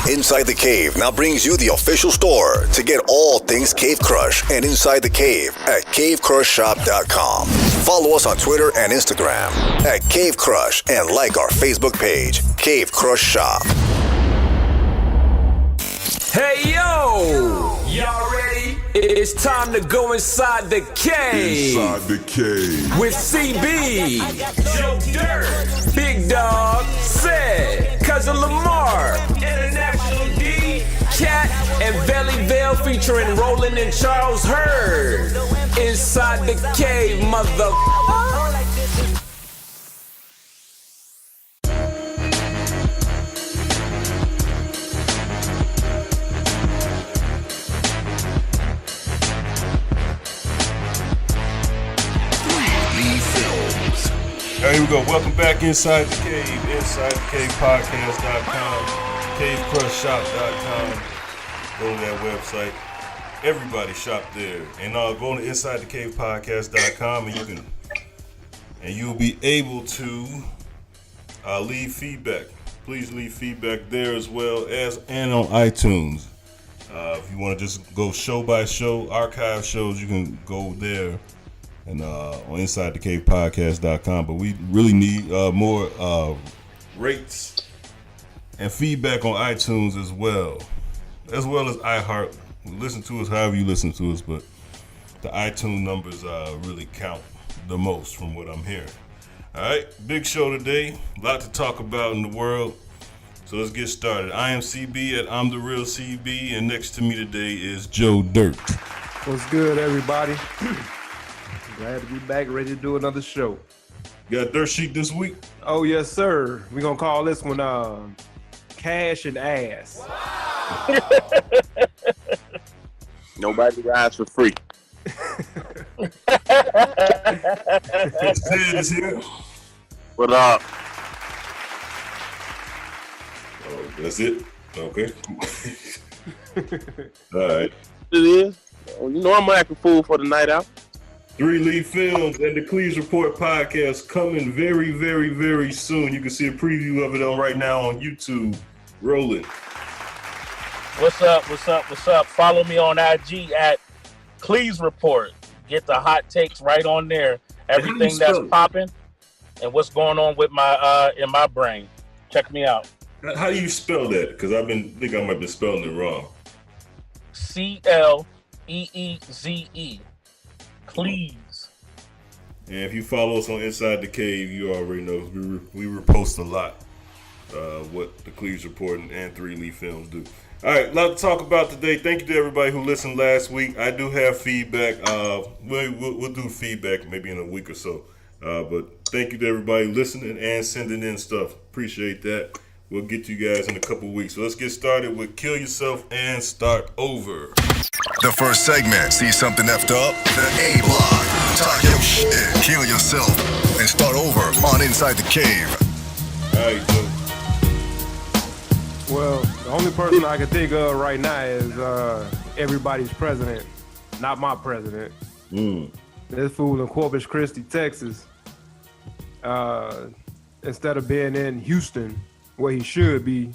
Inside the Cave now brings you the official store to get all things Cave Crush and Inside the Cave at cavecrushshop.com. Follow us on Twitter and Instagram at Cave Crush and like our Facebook page, Cave Crush Shop. Hey, yo! Y'all ready? It's time to go inside the cave. Inside the cave. With CB, Joe Dirt, Big Dog, Said, Cousin Lamar, International D, Cat, and Belly Veil featuring Roland and Charles Hurd. Inside the cave, mother. Here we go. Welcome back Inside the Cave. InsideTheCavePodcast.com, CaveCrushShop.com. Go to that website. Everybody shop there. And go to InsideTheCavePodcast.com and you'll be able to leave feedback. Please leave feedback there as well as and on iTunes. If you want to just go show by show, archive shows, you can go there. And on InsideTheCavePodcast.com. But we really need more rates and feedback on iTunes as well as iHeart. Listen to us however you listen to us, but the iTunes numbers really count the most from what I'm hearing. All right, big show today. A lot to talk about in the world. So let's get started. I am CB at I'm the Real CB, and next to me today is Joe Dirt. What's good, everybody? Glad to be back, ready to do another show. Got a dirt sheet this week? Oh, yes, sir. We're going to call this one Cash and Ass. Wow. Nobody rides for free. Is here. What up? Oh, that's it? Okay. All right. It is. You know I'm acting fool for the night out. 3 Lead Films and the Cleves Report podcast coming very, very, very soon. You can see a preview of it on right now on YouTube. Rolling. What's up? Follow me on IG at Cleves Report. Get the hot takes right on there. Everything that's popping and what's going on with my in my brain. Check me out. How do you spell that? Because I might have been spelling it wrong. CLEEZE. Please. And if you follow us on Inside the Cave, you already know we repost a lot what the Cleves Report and 3 Lead Films do. All right, a lot to talk about today. Thank you to everybody who listened last week. I do have feedback. We'll do feedback maybe in a week or so. But thank you to everybody listening and sending in stuff. Appreciate that. We'll get to you guys in a couple weeks. So let's get started with Kill Yourself and Start Over. The first segment, see something effed up? The A block. Talk your shit, kill yourself, and start over on Inside the Cave. All right, Joe. Well, the only person I can think of right now is everybody's president, not my president. This fool in Corpus Christi, Texas, instead of being in Houston, where he should be,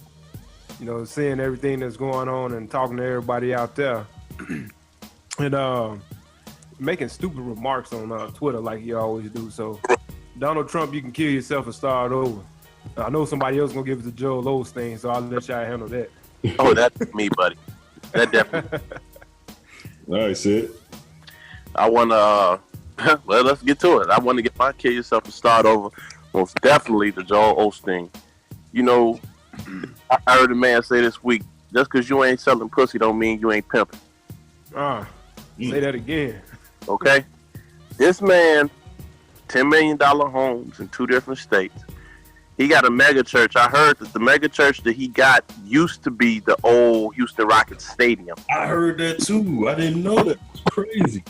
seeing everything that's going on and talking to everybody out there. And making stupid remarks on Twitter like you always do. So, Donald Trump, you can kill yourself and start over. I know somebody else gonna give it to Joel Osteen, so I'll let y'all handle that. Oh, that's me, buddy. That definitely. All right, Sid. I want to, well, let's get to it. I want to get my kill yourself and start over. Most definitely to Joel Osteen. I heard a man say this week, just because you ain't selling pussy don't mean you ain't pimping. Say that again. Okay? This man, $10 million homes in 2 different states. He got a mega church. I heard that the mega church that he got used to be the old Houston Rockets Stadium. I heard that too. I didn't know that. It's crazy.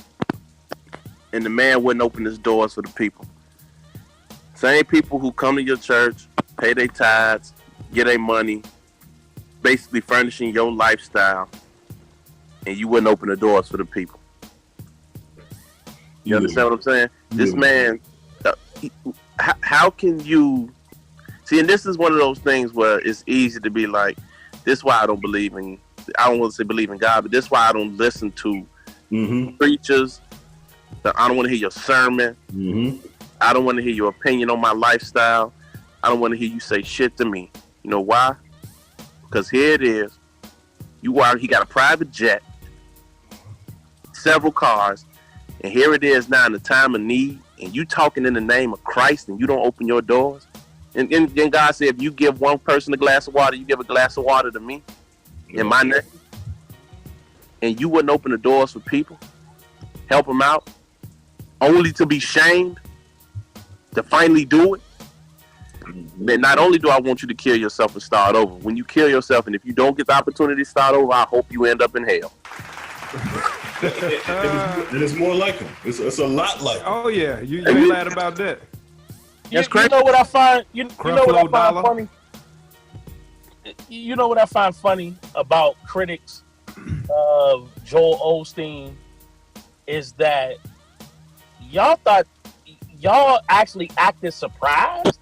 And the man wouldn't open his doors for the people. Same people who come to your church, pay their tithes, get their money, basically furnishing your lifestyle, and you wouldn't open the doors for the people. You understand what I'm saying? This man, how can you see? And this is one of those things where it's easy to be like, This is why I don't believe in. I don't want to say believe in God, but this is why I don't listen to preachers. I don't want to hear your sermon. I don't want to hear your opinion on my lifestyle. I don't want to hear you say shit to me. You know why? Because here it is. He got a private jet, several cars, and here it is now in the time of need, and you talking in the name of Christ, and you don't open your doors. And then God said, if you give one person a glass of water, you give a glass of water to me in my name. And you wouldn't open the doors for people, help them out, only to be shamed, to finally do it. Then not only do I want you to kill yourself and start over, when you kill yourself, and if you don't get the opportunity to start over, I hope you end up in hell. And it's more like him. It's a lot like him. Oh yeah, you ain't lied about that. You know what I find? You know what I find funny? You know what I find funny about critics of Joel Osteen is that y'all actually acted surprised.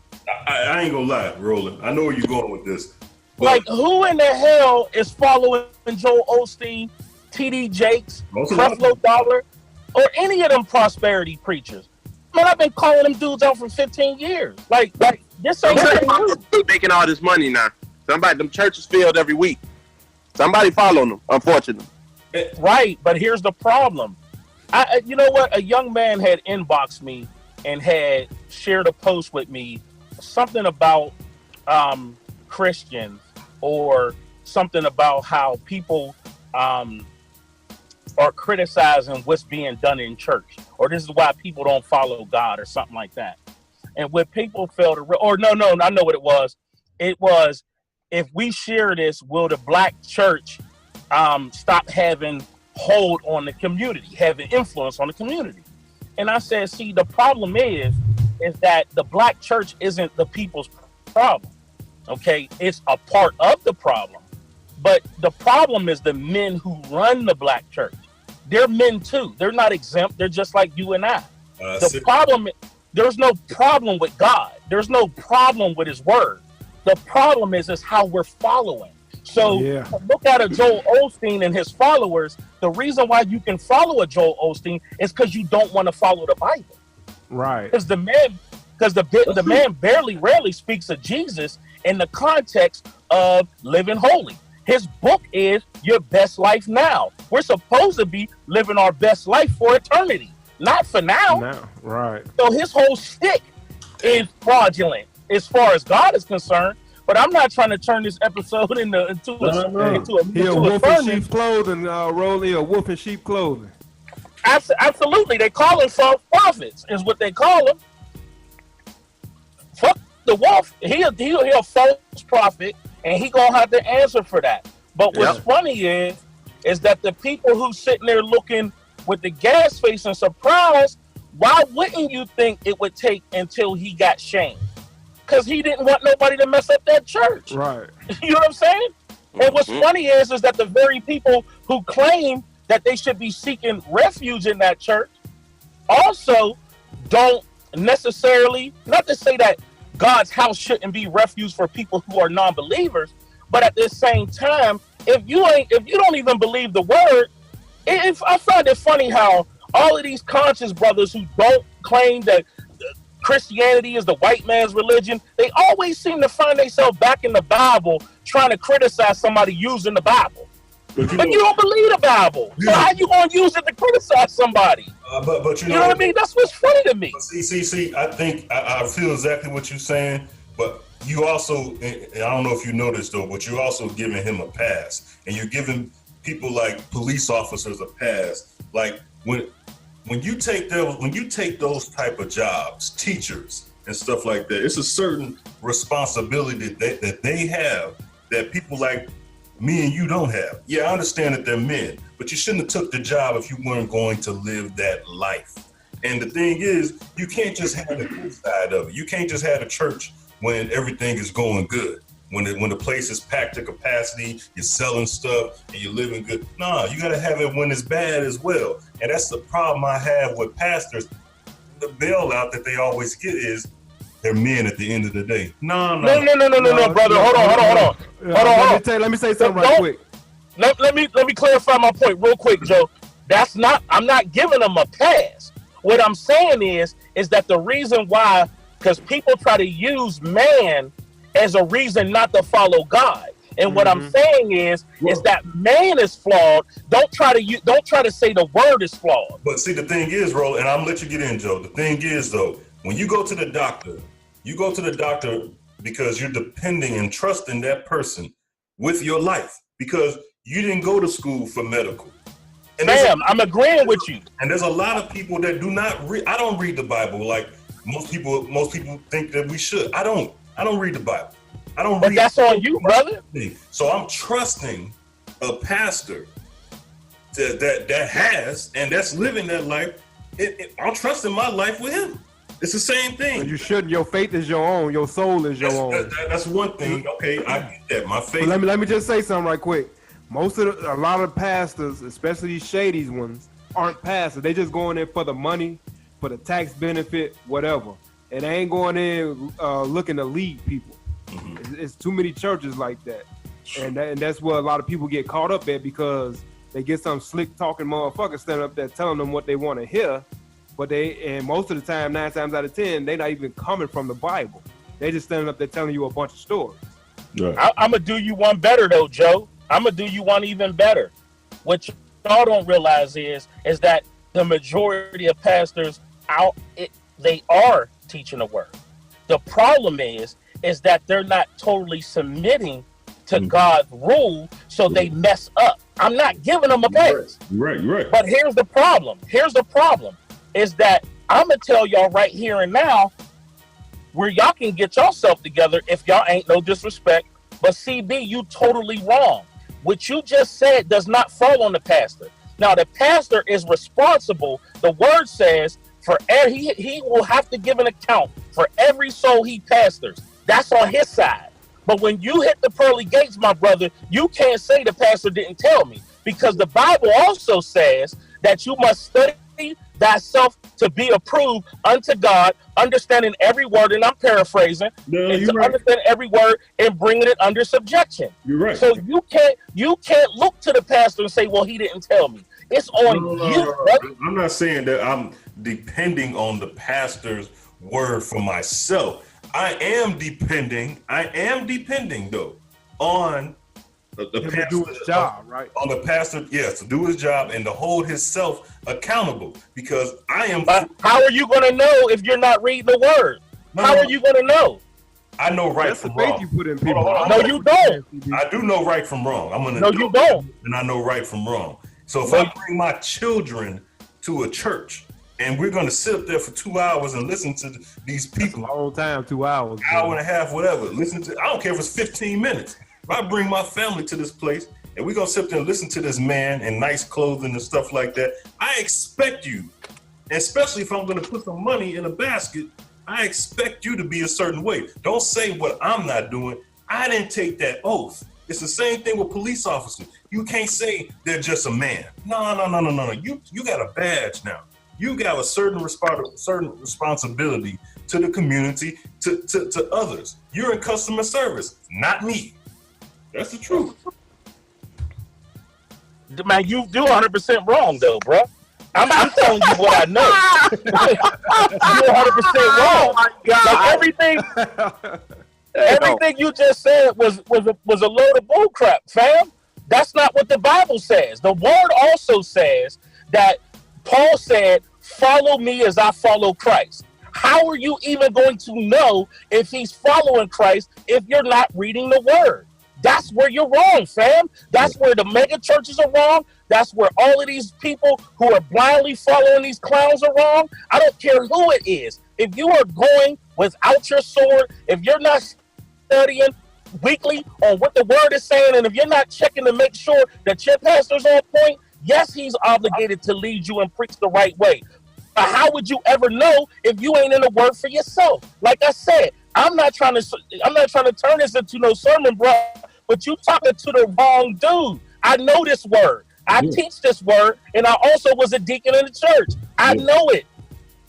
I ain't gonna lie, Roland. I know where you're going with this. Like, who in the hell is following Joel Osteen, T.D. Jakes, Creflo Dollar, or any of them prosperity preachers? Man, I've been calling them dudes out for 15 years. Like this ain't making all this money now. Them churches filled every week. Somebody following them, unfortunately. Right, but here's the problem. You know what? A young man had inboxed me and had shared a post with me, something about Christians, or something about how people are criticizing what's being done in church, or this is why people don't follow God, or something like that. And what people fail to, I know what it was. It was, if we share this, will the black church stop having hold on the community, having influence on the community? And I said, see, the problem is that the black church isn't the people's problem. Okay, it's a part of the problem, but the problem is the men who run the black church. They're men too. They're not exempt. They're just like you and I. The problem, there's no problem with God. There's no problem with his word. The problem is how we're following. So look at a Joel Osteen and his followers. The reason why you can follow a Joel Osteen is because you don't want to follow the Bible. Right. Because the man rarely speaks of Jesus in the context of living holy. His book is Your Best Life Now. We're supposed to be living our best life for eternity, not for now. Right. So his whole shtick is fraudulent as far as God is concerned. But I'm not trying to turn this episode into a wolf in sheep's clothing, Rolly, a wolf in sheep clothing. Absolutely. They call them false prophets, is what they call them. Fuck the wolf. He'll a false prophet, and he gonna have to answer for that. But what's funny is that the people who sitting there looking with the gas face and surprised, why wouldn't you think it would take until he got shamed? Because he didn't want nobody to mess up that church. Right. You know what I'm saying? And what's funny is that the very people who claim that they should be seeking refuge in that church also don't necessarily, not to say that God's house shouldn't be refuge for people who are non-believers, but at the same time, if you don't even believe the word, I find it funny how all of these conscious brothers who don't claim that Christianity is the white man's religion, they always seem to find themselves back in the Bible trying to criticize somebody using the Bible. But you don't believe the Bible. So how you going to use it to criticize somebody? But you know what I mean? That's what's funny to me. See, I think I feel exactly what you're saying, but you also, and I don't know if you noticed though, but you're also giving him a pass, and you're giving people like police officers a pass. Like when you take those type of jobs, teachers and stuff like that, it's a certain responsibility that they have that people like me and you don't have. Yeah, I understand that they're men, but you shouldn't have took the job if you weren't going to live that life. And the thing is, you can't just have the good side of it. You can't just have a church when everything is going good. When the place is packed to capacity, you're selling stuff and you're living good. No, you got to have it when it's bad as well. And that's the problem I have with pastors. The bailout that they always get is they're men at the end of the day. No, brother. Hold on. Let me say something right quick. Let me clarify my point real quick, Joe. I'm not giving them a pass. What I'm saying is that the reason why, because people try to use man as a reason not to follow God. And what I'm saying is that man is flawed. Don't try to say the word is flawed. But see, the thing is, Roll, and I'm gonna let you get in, Joe. The thing is, though, when you go to the doctor, because you're depending and trusting that person with your life, because you didn't go to school for medical. And I'm agreeing with you. And there's a lot of people that do not read. I don't read the Bible like most people think that we should. I don't read the Bible. But that's on you, brother. So I'm trusting a pastor that has and that's living that life. I'm trusting my life with him. It's the same thing. And you shouldn't. Your faith is your own. Your soul is your own. That's one thing. Okay, I get that. My faith. But let me just say something right quick. A lot of pastors, especially these shady ones, aren't pastors. They just going in for the money, for the tax benefit, whatever. And they ain't going in looking to lead people. It's too many churches like that, and that's where a lot of people get caught up at, because they get some slick talking motherfucker standing up there telling them what they want to hear, but most of the time, 9 times out of 10, they not even coming from the Bible. They just standing up there telling you a bunch of stories. Right. I'm gonna do you one better though, Joe. I'm gonna do you one even better. What y'all don't realize is that the majority of pastors they are teaching the word. The problem is that they're not totally submitting to God's rule, so they mess up. I'm not giving them a pass. You're right. But here's the problem. Is that I'm going to tell y'all right here and now where y'all can get yourself together if y'all ain't no disrespect. But CB, you totally wrong. What you just said does not fall on the pastor. Now, the pastor is responsible. The word says he will have to give an account for every soul he pastors. That's on his side. But when you hit the pearly gates, my brother, you can't say the pastor didn't tell me, because the Bible also says that you must study thyself to be approved unto God, understanding every word, and I'm paraphrasing, understand every word and bringing it under subjection. You're right. So you can't look to the pastor and say, well, he didn't tell me. It's on you, brother. I'm not saying that I'm depending on the pastor's word for myself. I am depending though on the pastor to do his job, right? On the pastor, yes, to do his job and to hold himself accountable, because I am. How are you going to know if you're not reading the word? How are you going to know? I know right from wrong. You put in people. No, you don't. I do know right from wrong. I'm gonna. No, you don't. And I know right from wrong. So if I bring my children to a church, and we're going to sit up there for 2 hours and listen to these people. That's a long time, 2 hours. Hour and a half, whatever. I don't care if it's 15 minutes. If I bring my family to this place and we're going to sit there and listen to this man in nice clothing and stuff like that, I expect you, especially if I'm going to put some money in a basket, I expect you to be a certain way. Don't say what I'm not doing. I didn't take that oath. It's the same thing with police officers. You can't say they're just a man. No. You got a badge now. You got a certain responsibility to the community, to others. You're in customer service, not me. That's the truth. Man, you do 100% wrong, though, bro. I'm telling you what I know. You're 100% wrong. Oh my God. Like everything you just said was a load of bullcrap, fam. That's not what the Bible says. The word also says that Paul said, follow me as I follow Christ. How are you even going to know if he's following Christ if you're not reading the word? That's where you're wrong, fam. That's where the mega churches are wrong. That's where all of these people who are blindly following these clowns are wrong. I don't care who it is. If you are going without your sword, if you're not studying weekly on what the word is saying, and if you're not checking to make sure that your pastor's on point, yes, he's obligated to lead you and preach the right way. But how would you ever know if you ain't in the word for yourself? Like I said, I'm not trying to turn this into no sermon, bro, but you talking to the wrong dude. I know this word. I teach this word, and I also was a deacon in the church. I know it.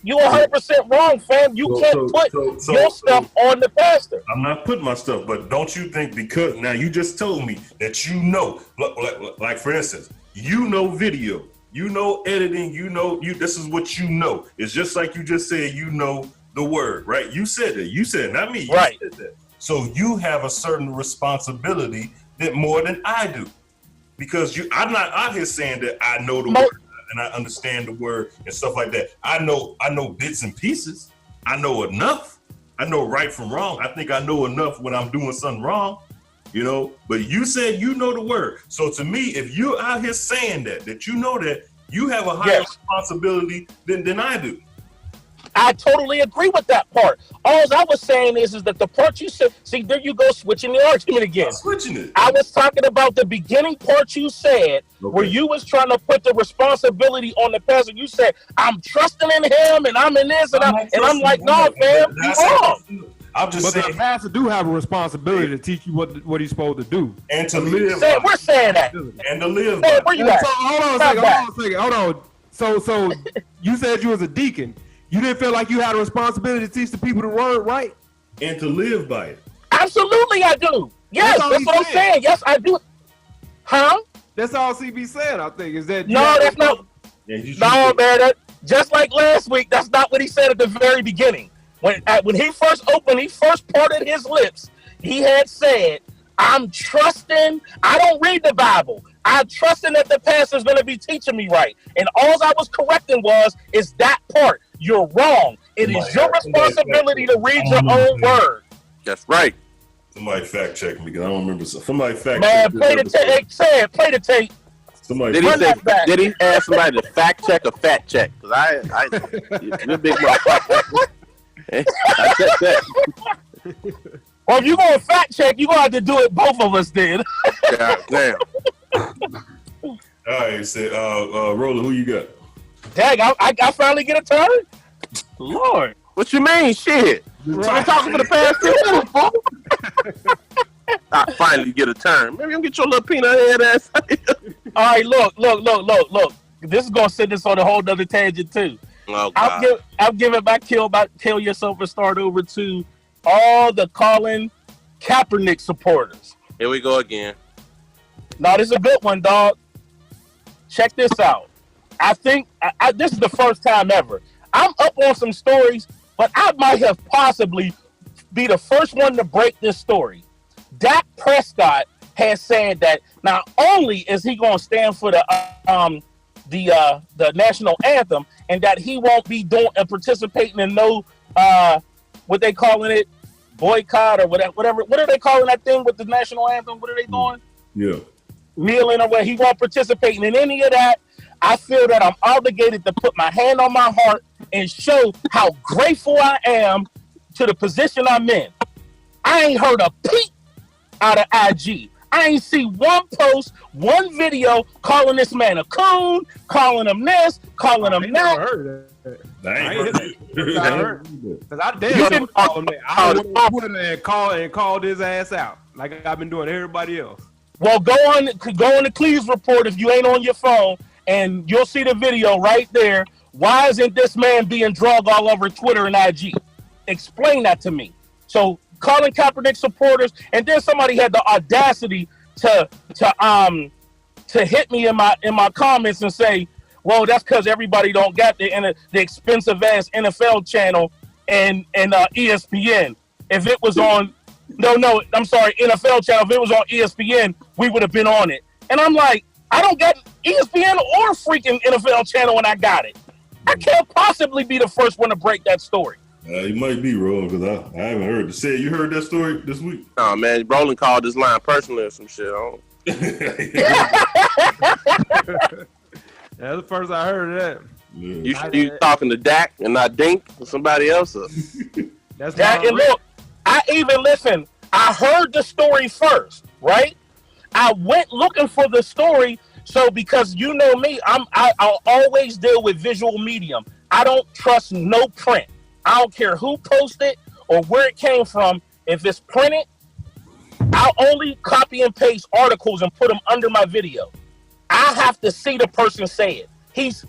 You 100% wrong, fam. You can't put your stuff on the pastor. I'm not putting my stuff, but don't you think because now you just told me that you know, like for instance, you know video, you know editing, this is what you know. It's just like you just said, you know the word, right? You said that. You said, not me. You right. said that. So you have a certain responsibility that more than I do, because I'm not out here saying that I know the word. And I understand the word and stuff like that. I know bits and pieces. I know enough. I know right from wrong. I think I know enough when I'm doing something wrong, But you said you know the word. So to me, if you're out here saying that you know that, you have a higher responsibility than I do. I totally agree with that part. All I was saying is that the part you said, see, there you go, switching the argument again. I'm switching it. I was talking about the beginning part you said, where you was trying to put the responsibility on the pastor. You said, I'm trusting in him, and I'm in this, and I'm like, no, fam, you wrong. I'm just saying, the pastor do have a responsibility to teach you what he's supposed to do and to live. We're saying that, and to live. Where you at? So, hold on a second. Hold on. So you said you was a deacon. You didn't feel like you had a responsibility to teach the people the word, right? And to live by it. Absolutely, I do. Yes, that's what I'm saying. Yes, I do. Huh? That's all CB said, I think. Is that no? That's not. No, man. Just like last week, that's not what he said at the very beginning. When he first parted his lips, he had said, "I'm trusting. I don't read the Bible. I'm trusting that the pastor's going to be teaching me right." And all I was correcting is that part. You're wrong. It is your responsibility to read your own word. That's right. Somebody fact check me because I don't remember. Somebody fact check me. Man, play the tape. Somebody did he ask somebody to fact check or fat check? Because you're a big motherfucker. I checked that. Well, if you're going to fact check, you're going to have to do it. Both of us did. God damn. All right, so Roland, who you got? Dang, I finally get a turn? Lord. What you mean? Shit. I'm talking for the past 2 minutes, fool. I finally get a turn. Maybe I'm get your little peanut head ass. All right, look. This is gonna send us on a whole nother tangent too. Oh, God. I'll give it back. Kill yourself and start over to all the Colin Kaepernick supporters. Here we go again. No, this is a good one, dog. Check this out. I think this is the first time ever. I'm up on some stories, but I might have possibly be the first one to break this story. Dak Prescott has said that not only is he going to stand for the national anthem, and that he won't be doing and participating in no what they calling it, boycott or whatever. What are they calling that thing with the national anthem? What are they doing? Yeah, kneeling or what? He won't participate in any of that. I feel that I'm obligated to put my hand on my heart and show how grateful I am to the position I'm in. I ain't heard a peep out of IG. I ain't see one post, one video calling this man a coon, calling him this, calling him that. I ain't heard that. Because I damn call him that. I went on Twitter and called his ass out like I've been doing to everybody else. Well, go on the Cleves report if you ain't on your phone, and you'll see the video right there. Why isn't this man being drugged all over Twitter and IG? Explain that to me. So Colin Kaepernick supporters, and then somebody had the audacity to hit me in my comments and say, well, that's because everybody don't got the expensive ass NFL channel and ESPN. If it was on NFL channel, if it was on ESPN, we would have been on it. And I'm like, I don't get ESPN or freaking NFL channel when I got it. I can't possibly be the first one to break that story. You might be wrong because I haven't heard it. You heard that story this week? Oh man, Roland called this line personally or some shit. That's the first I heard of that. Yeah. You talking to Dak and not Dink or somebody else? That's Dak. And look, I heard the story first, right? I went looking for the story. So because you know me, I'll always deal with visual medium. I don't trust no print. I don't care who posted or where it came from. If it's printed, I'll only copy and paste articles and put them under my video. I have to see the person say it. He's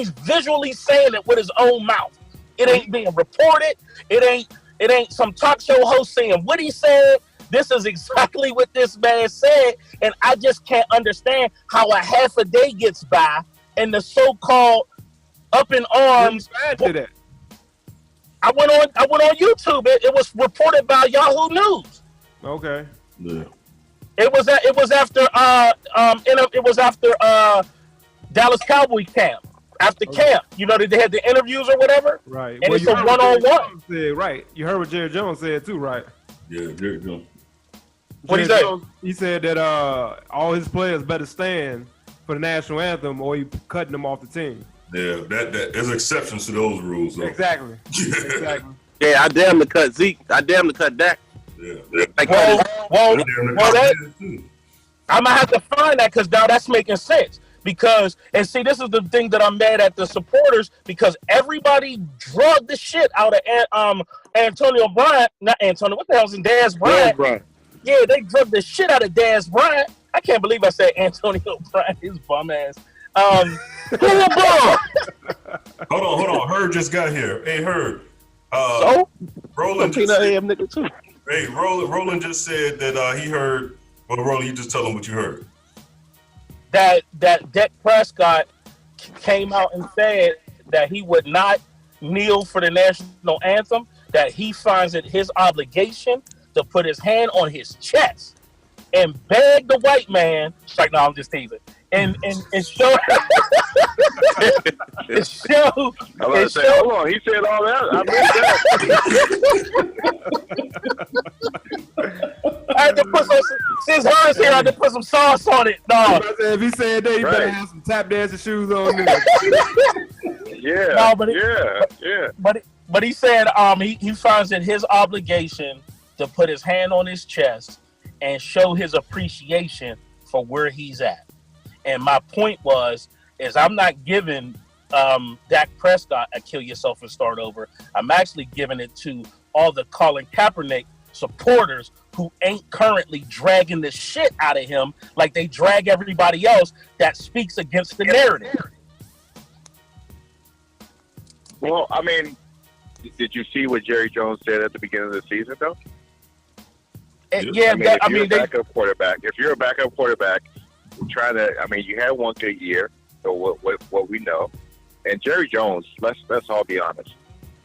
visually saying it with his own mouth. It ain't being reported. It ain't some talk show host saying what he said. This is exactly what this man said, and I just can't understand how a half a day gets by and the so-called up in arms. I went on YouTube. It was reported by Yahoo News. Okay. Yeah. It was after Dallas Cowboy camp. After camp, you know, they had the interviews or whatever. Right. And it's a one-on-one. Right. You heard what Jerry Jones said too, right? Yeah, Jerry Jones. What he say? He said that all his players better stand for the national anthem, or he cutting them off the team. Yeah, that there's exceptions to those rules. Though. Exactly. Exactly. Yeah, I damn to cut Zeke. I damn to cut Dak. Yeah. Well, I'm gonna have to find that because now that's making sense. Because, and see, this is the thing that I'm mad at the supporters, because everybody drugged the shit out of Antonio Bryant. Not Antonio, what the hell's in Dez Bryant? Yeah, they drugged the shit out of Dez Bryant. I can't believe I said Antonio Bryant, his bum ass. Hold on. Herb just got here. Hey, Herb. So? Roland Peanut AM nigga too. Hey, Roland just said that he heard. Well, Roland, you just tell him what you heard. That Dak Prescott came out and said that he would not kneel for the national anthem, that he finds it his obligation to put his hand on his chest and beg the white man. Like, no, I'm just teasing. And show. And show. Hold on, he said all that. I missed that. I had to put some. Since Harris here, I had to put some sauce on it. No. If he said that, you better have some tap dancing shoes on there. Yeah. No, but But he said he finds it his obligation to put his hand on his chest and show his appreciation for where he's at. And my point is I'm not giving Dak Prescott a kill yourself and start over. I'm actually giving it to all the Colin Kaepernick supporters who ain't currently dragging the shit out of him like they drag everybody else that speaks against the narrative. Well, I mean, did you see what Jerry Jones said at the beginning of the season, though? If you're a backup quarterback, trying to, you had one good year, so what we know. And Jerry Jones, let's all be honest.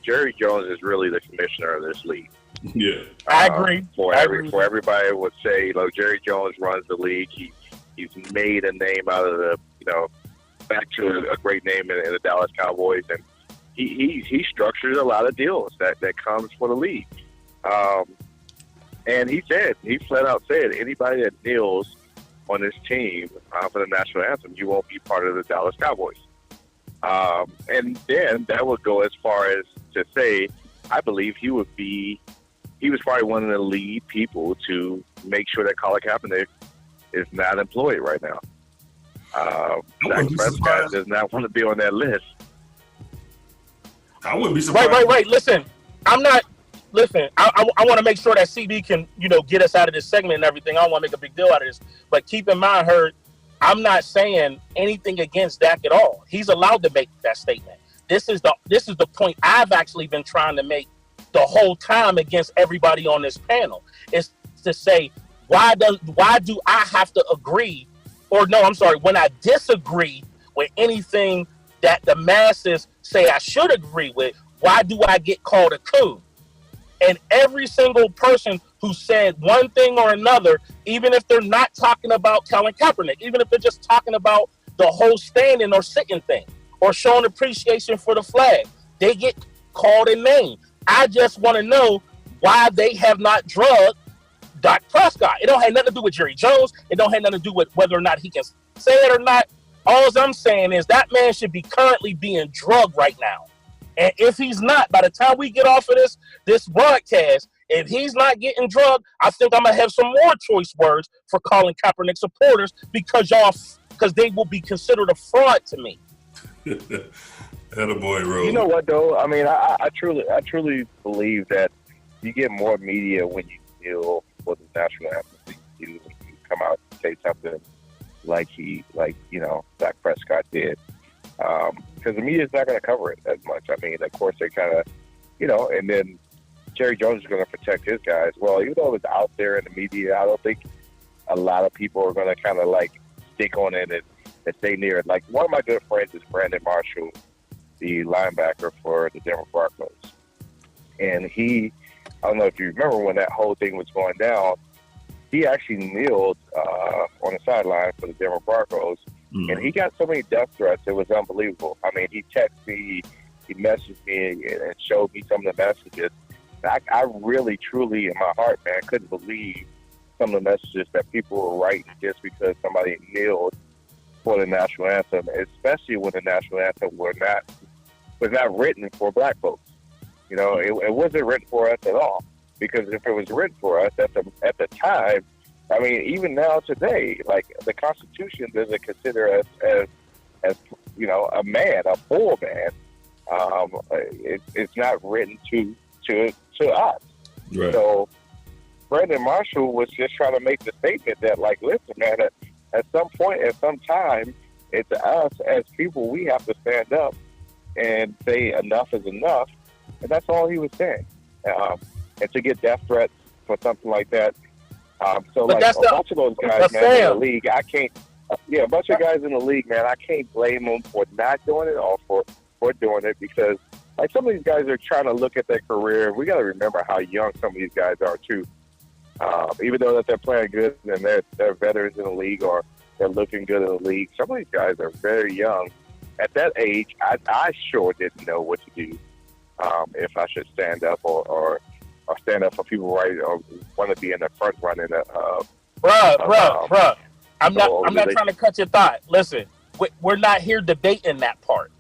Jerry Jones is really the commissioner of this league. Yeah, I agree. For everybody would say, look, Jerry Jones runs the league. He's made a name out of the, back to a great name in the Dallas Cowboys, and he structures a lot of deals that comes for the league. And he flat out said, anybody that kneels on this team for the national anthem, you won't be part of the Dallas Cowboys. And then that would go as far as to say, I believe he was probably one of the lead people to make sure that Colin Kaepernick is not employed right now. Dak Prescott does not want to be on that list. I wouldn't be surprised. Wait. Listen, I'm not. Listen, I want to make sure that CB can, get us out of this segment and everything. I don't want to make a big deal out of this. But keep in mind, Herb, I'm not saying anything against Dak at all. He's allowed to make that statement. This is the point I've actually been trying to make the whole time against everybody on this panel. Is to say, why do I have to agree? Or no, I'm sorry, when I disagree with anything that the masses say I should agree with, why do I get called a coon? And every single person who said one thing or another, even if they're not talking about Colin Kaepernick, even if they're just talking about the whole standing or sitting thing, or showing appreciation for the flag, they get called a name. I just want to know why they have not drugged Dak Prescott. It don't have nothing to do with Jerry Jones. It don't have nothing to do with whether or not he can say it or not. All I'm saying is that man should be currently being drugged right now. And if he's not, by the time we get off of this broadcast, if he's not getting drugged, I think I'm going to have some more choice words for Colin Kaepernick supporters because they will be considered a fraud to me. Attaboy, Rose. You know what, though? I truly believe that you get more media when you deal with the national anthem. You come out and say something like Dak Prescott did. because the media is not going to cover it as much. I mean, of course, they kind of, and then Jerry Jones is going to protect his guys. Well, even though it's out there in the media, I don't think a lot of people are going to kind of like stick on it and stay near it. Like, one of my good friends is Brandon Marshall, the linebacker for the Denver Broncos. And I don't know if you remember when that whole thing was going down, he actually kneeled on the sideline for the Denver Broncos. And he got so many death threats, it was unbelievable. I mean, he texted me, he messaged me, and showed me some of the messages. I really, truly, in my heart, man, couldn't believe some of the messages that people were writing just because somebody kneeled for the national anthem, especially when the national anthem was not written for black folks. It wasn't written for us at all. Because if it was written for us at the time, I mean, even now today, like, the Constitution doesn't consider us as a man, a full man. It's not written to us. Right. So Brandon Marshall was just trying to make the statement that, like, listen, man, at some point, at some time, it's us as people, we have to stand up and say enough is enough. And that's all he was saying. And to get death threats for something like that. So, like, a bunch of those guys, man, in the league, I can't, a bunch of guys in the league, man, I can't blame them for not doing it or for doing it, because, like, some of these guys are trying to look at their career. We got to remember how young some of these guys are, too. Even though that they're playing good and they're veterans in the league or they're looking good in the league, some of these guys are very young. At that age, I sure didn't know what to do, if I should stand up or stand up for people or want to be in the front running. Bruh. I'm not trying to cut your thought. Listen, we're not here debating that part.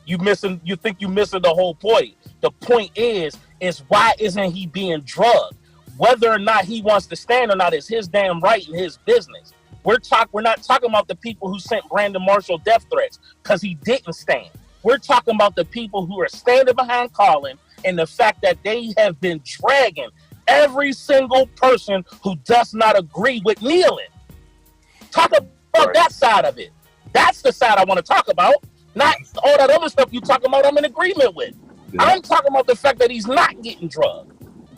You think you missing the whole point. The point is why isn't he being drugged? Whether or not he wants to stand or not is his damn right and his business. We're not talking about the people who sent Brandon Marshall death threats because he didn't stand. We're talking about the people who are standing behind Colin and the fact that they have been dragging every single person who does not agree with kneeling. Talk about that side of it. That's the side I want to talk about, not all that other stuff you talking about I'm in agreement with. Yeah. I'm talking about the fact that he's not getting drugged.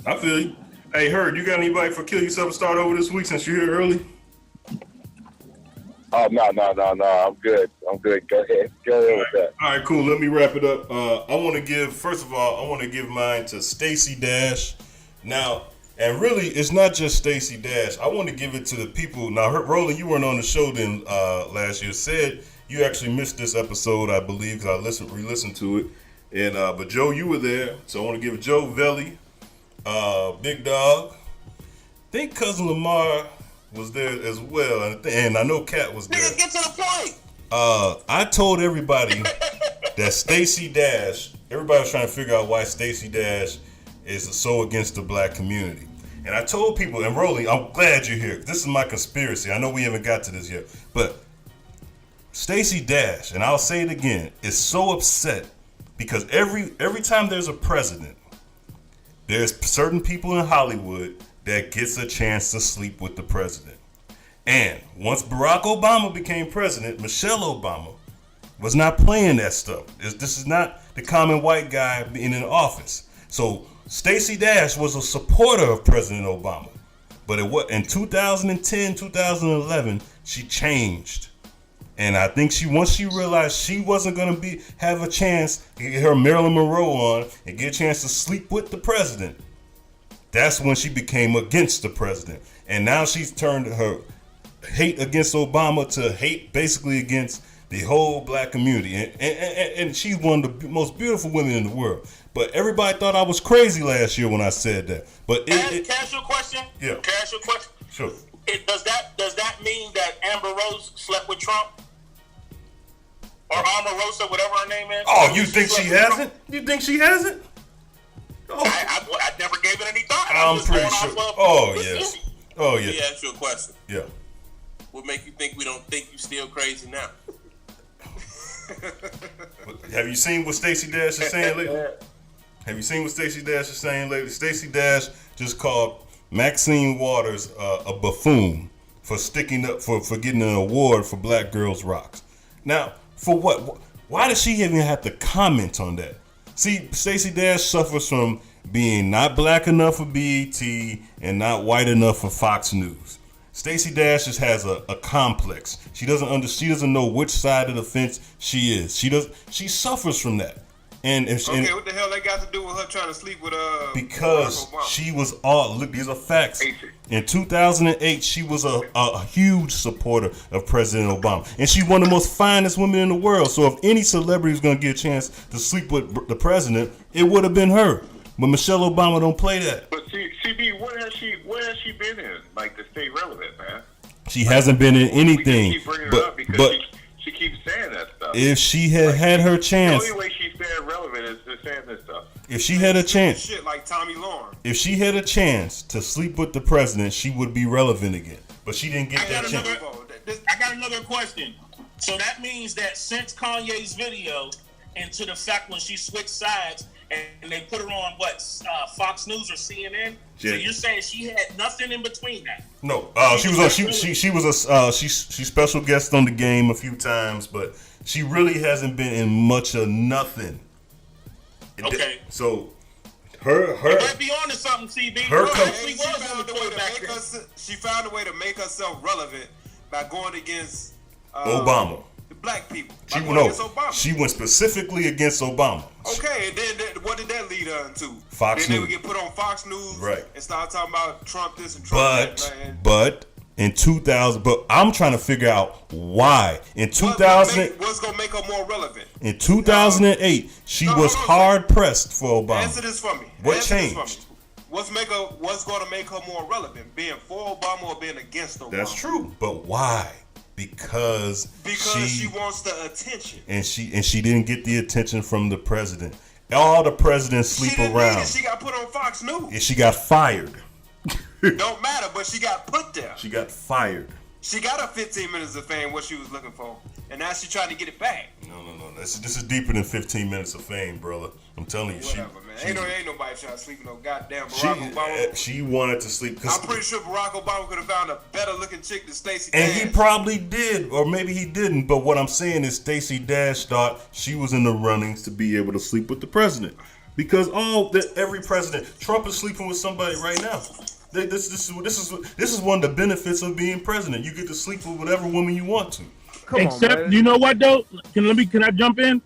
I feel you. Hey, Hurd, you got anybody for Kill Yourself and Start Over this week since you're here early? Oh, no. I'm good. Go ahead with that. All right, cool. Let me wrap it up. I want to give mine to Stacey Dash. Now, and really, it's not just Stacey Dash. I want to give it to the people. Now, Roland, you weren't on the show then last year. Said you actually missed this episode, I believe, because I re-listened to it. And but Joe, you were there, so I want to give Joe Velli, Big Dog. I think Cousin Lamar was there as well, and I know Cat was there. Nigga, get to the point. I told everybody that Stacey Dash, everybody was trying to figure out why Stacey Dash is so against the black community. And I told people, and Rolly, I'm glad you're here. This is my conspiracy. I know we haven't got to this yet, but Stacey Dash, and I'll say it again, is so upset because every time there's a president, there's certain people in Hollywood that gets a chance to sleep with the president. And once Barack Obama became president, Michelle Obama was not playing that stuff. This is not the common white guy being in office. So Stacey Dash was a supporter of President Obama. But in 2010, 2011, she changed. And I think once she realized she wasn't going to have a chance to get her Marilyn Monroe on and get a chance to sleep with the president, that's when she became against the president. And now she's turned her hate against Obama to hate basically against the whole black community. And she's one of the most beautiful women in the world. But everybody thought I was crazy last year when I said that. But can I ask you a question? Yeah. Can I ask you a question? Sure. Does that mean that Amber Rose slept with Trump? Or Omarosa, whatever her name is? Oh, you think she hasn't? You think she hasn't? Oh. I never gave it any thought. I'm pretty sure. Oh, yes. Oh, yeah. Let me ask you a question. Yeah. What make you think we don't think you still crazy now? Have you seen what Stacey Dash is saying lately? Stacey Dash just called Maxine Waters a buffoon for sticking up for getting an award for Black Girls Rocks. Now, for what? Why does she even have to comment on that? See, Stacey Dash suffers from being not black enough for BET and not white enough for Fox News. Stacey Dash just has a complex. She doesn't know which side of the fence she is. She suffers from that. And what the hell they got to do with her trying to sleep with because she was look, these are facts. In 2008, she was a huge supporter of President Obama, and she's one of the most finest women in the world. So if any celebrity was gonna get a chance to sleep with the president, it would have been her. But Michelle Obama don't play that. But CB, what has she been in, like, to stay relevant, man? She hasn't been in anything. Keep bringing her up because she keeps saying that stuff. If she had her chance, the only way she's staying relevant is to saying this stuff. If she had a chance, shit like Tommy Lauren. If she had a chance to sleep with the president, she would be relevant again. But she didn't get that chance. I got another question. So that means that since Kanye's video, and to the fact when she switched sides and they put her on Fox News or CNN. Yeah. So you're saying she had nothing in between that? No, she was a special guest on the game a few times, but she really hasn't been in much of nothing. Okay. So her might be on to something, CB. She found a way to make herself relevant by going against Obama. The black people. She went specifically against Obama. Okay, and then what did that lead her into? Fox News. Then they would get put on Fox News, right, and start talking about Trump this and Trump that. But in 2000, but I'm trying to figure out why. In 2000, what's gonna make her more relevant? In 2008, she was hard pressed for Obama. Answer this for me. What changed? What's going to make her more relevant? Being for Obama or being against Obama? That's true, but why? Because she wants the attention, and she didn't get the attention from the president. All the presidents sleep around. She got put on Fox News. And she got fired. Don't matter, but she got put there. She got fired. She got her 15 minutes of fame, what she was looking for, and now she's trying to get it back. No. This is deeper than 15 minutes of fame, brother. I'm telling you. Whatever, man. Ain't nobody trying to sleep with no goddamn Barack Obama. She wanted to sleep. I'm pretty sure Barack Obama could have found a better looking chick than Stacey Dash. And he probably did, or maybe he didn't. But what I'm saying is Stacey Dash thought she was in the runnings to be able to sleep with the president. Because every president, Trump is sleeping with somebody right now. This is one of the benefits of being president. You get to sleep with whatever woman you want to. Except, you know what though? Can I jump in?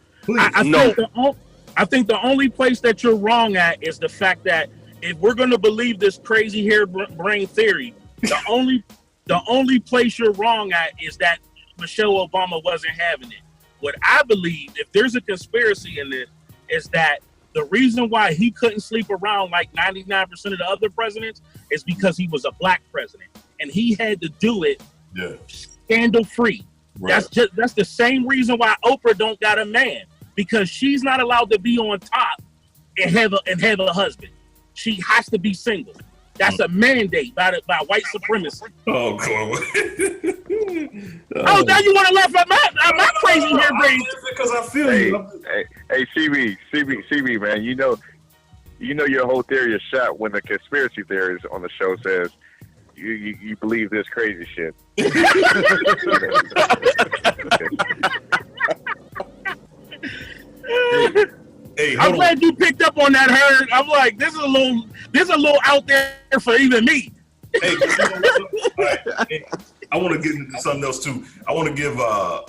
I think the only place that you're wrong at is the fact that if we're going to believe this crazy harebrained theory, the only place you're wrong at is that Michelle Obama wasn't having it. What I believe, if there's a conspiracy in this, is that the reason why he couldn't sleep around like 99% of the other presidents is because he was a black president, and he had to do it scandal free. Right. That's the same reason why Oprah don't got a man, because she's not allowed to be on top and have a husband. She has to be single. That's a mandate by white supremacy. Oh, God. Now you want to laugh at my crazy hairbrain? Because I feel you. Hey, CB, man. You know your whole theory is shot when the conspiracy theorist on the show says you believe this crazy shit. Hey, I'm glad you picked up on that, Herd. I'm like, this is a little out there for even me. Hey, I want to get into something else too. I want to give. I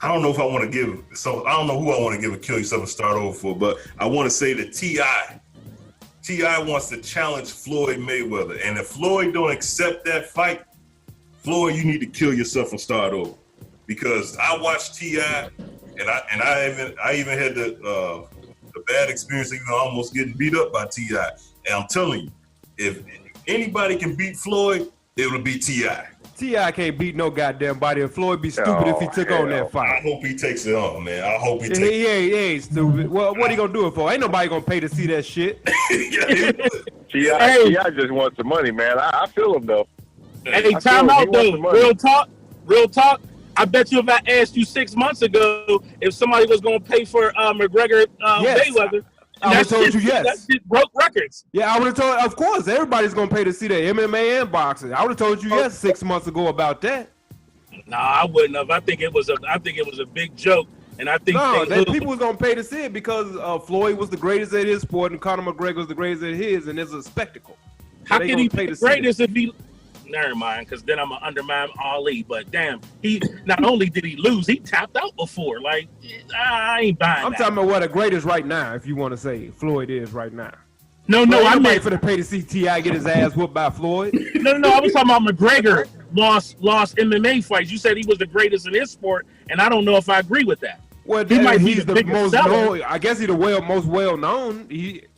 don't know if I want to give. So I don't know who I want to give a kill yourself and start over for, but I want to say that T.I. wants to challenge Floyd Mayweather, and if Floyd don't accept that fight, Floyd, you need to kill yourself and start over. Because I watched T.I. and I even had the bad experience of almost getting beat up by T.I. And I'm telling you, if anybody can beat Floyd, it would be T.I. T.I. can't beat no goddamn body, and Floyd be stupid if he took on that fight. I hope he takes it on, man. I hope he takes it. He ain't stupid. Well, what he gonna do it for? Ain't nobody gonna pay to see that shit. T.I. just wants the money, man. I feel him though. Hey, time out though. Real talk. I bet you if I asked you 6 months ago if somebody was gonna pay for McGregor Mayweather, I would have told you yes. That shit broke records. Yeah, I would have told. Of course, everybody's gonna pay to see that MMA and boxing. I would have told you yes 6 months ago about that. Nah, I wouldn't have. I think it was a big joke. And I think people was gonna pay to see it because Floyd was the greatest at his sport and Conor McGregor was the greatest at his, and it's a spectacle. How can he be the greatest if he? Never mind, because then I'm gonna undermine Ali. But damn, he not only did he lose, he tapped out before. Like I ain't buying. I'm talking about what the greatest right now. If you want to say Floyd is right now. No, I meant for the pay to see T.I. get his ass whooped by Floyd. No. I was talking about McGregor lost MMA fights. You said he was the greatest in his sport, and I don't know if I agree with that. Well, he's the most known. I guess he's the most well known.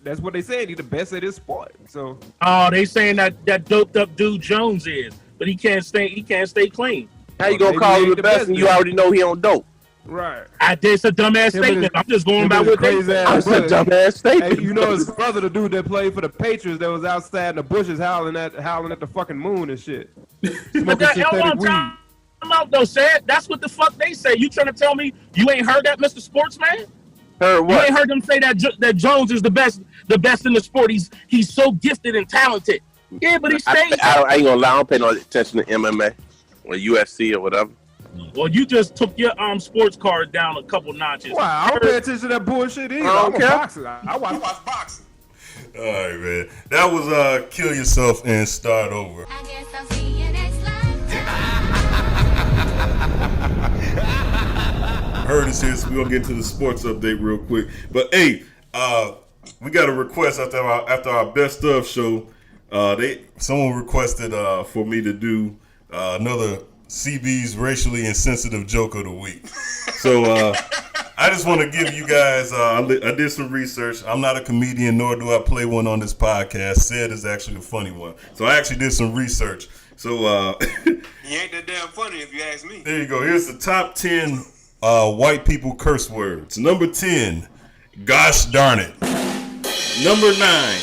That's what they said. He's the best at his sport. So. Oh, they saying that doped up dude Jones is, but he can't stay clean. How you gonna call him the best and you already know he on dope? Right. It's a dumbass statement. I'm just going by what they said. That's a dumbass statement. Hey, you know his brother, the dude that played for the Patriots, that was outside in the bushes howling at the fucking moon and shit. But that out though, said that's what the fuck they say. You trying to tell me you ain't heard that, Mr. Sportsman? Heard what? You ain't heard them say that Jones is the best in the sport. He's so gifted and talented. Yeah, but he stays. I ain't gonna lie. I don't pay no attention to MMA or UFC or whatever. Well, you just took your sports card down a couple notches. Wow, I don't pay attention to that bullshit either. I'm a boxer. I watch boxing. All right, man. That was Kill Yourself and Start Over. I guess I'll see you next lifetime. Heard is here, so we're gonna get into the sports update real quick. But hey, we got a request after our best of show. Someone requested for me to do another CB's racially insensitive joke of the week. So I just want to give you guys, I did some research. I'm not a comedian, nor do I play one on this podcast. Sid is actually the funny one. So I actually did some research. So he ain't that damn funny if you ask me. There you go. Here's the top 10 white people curse words. Number 10, gosh darn it. Number 9,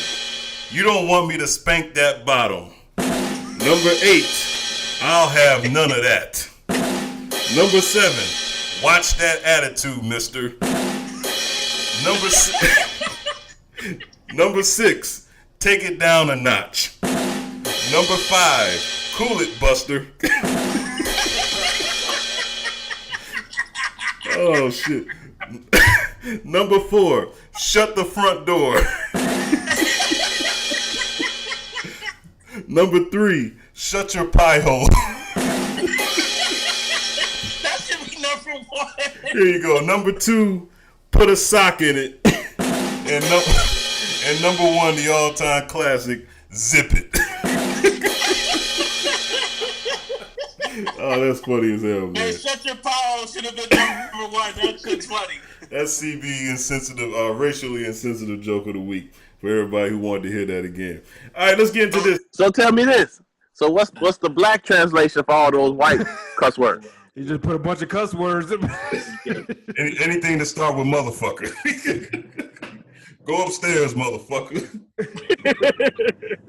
you don't want me to spank that bottom. Number 8, I'll have none of that. Number 7, watch that attitude, mister. Number 6, take it down a notch. Number 5, cool it, Buster. Oh, shit. Number 4, shut the front door. Number 3, shut your pie hole. That should be number 1. Here you go. Number 2, put a sock in it. And number 1, the all-time classic, zip it. Oh, that's funny as hell, man. Hey, shut your power should have been number 1. That shit's funny. That's CB insensitive, racially insensitive joke of the week for everybody who wanted to hear that again. All right, let's get into this. So tell me this. So what's the black translation for all those white cuss words? You just put a bunch of cuss words. Anything that start with motherfucker. Go upstairs, motherfucker.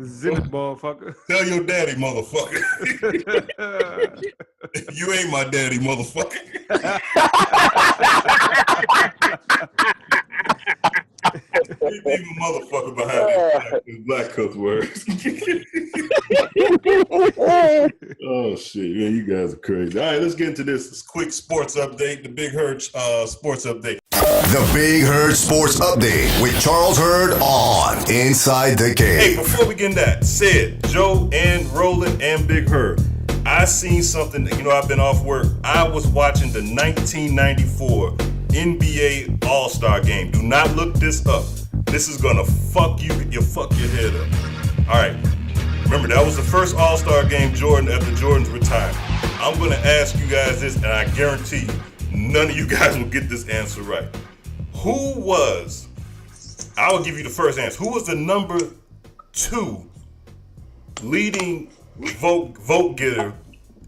Zip it, motherfucker. Tell your daddy, motherfucker. You ain't my daddy, motherfucker. Anything a motherfucker behind this black cuss words. Oh shit, man, you guys are crazy. All right, let's get into this quick sports update. The Big Herd sports update. The Big Herd Sports Update with Charles Hurd on Inside the Cave. Hey, before we get into that, Sid, Joe, and Roland, and Big Herd, I seen something. I've been off work. I was watching the 1994 NBA All-Star Game. Do not look this up. This is gonna fuck your head up. All right. Remember, that was the first All-Star Game Jordan after Jordan's retirement. I'm gonna ask you guys this, and I guarantee you, none of you guys will get this answer right. I will give you the first answer. Who was the number 2 leading vote getter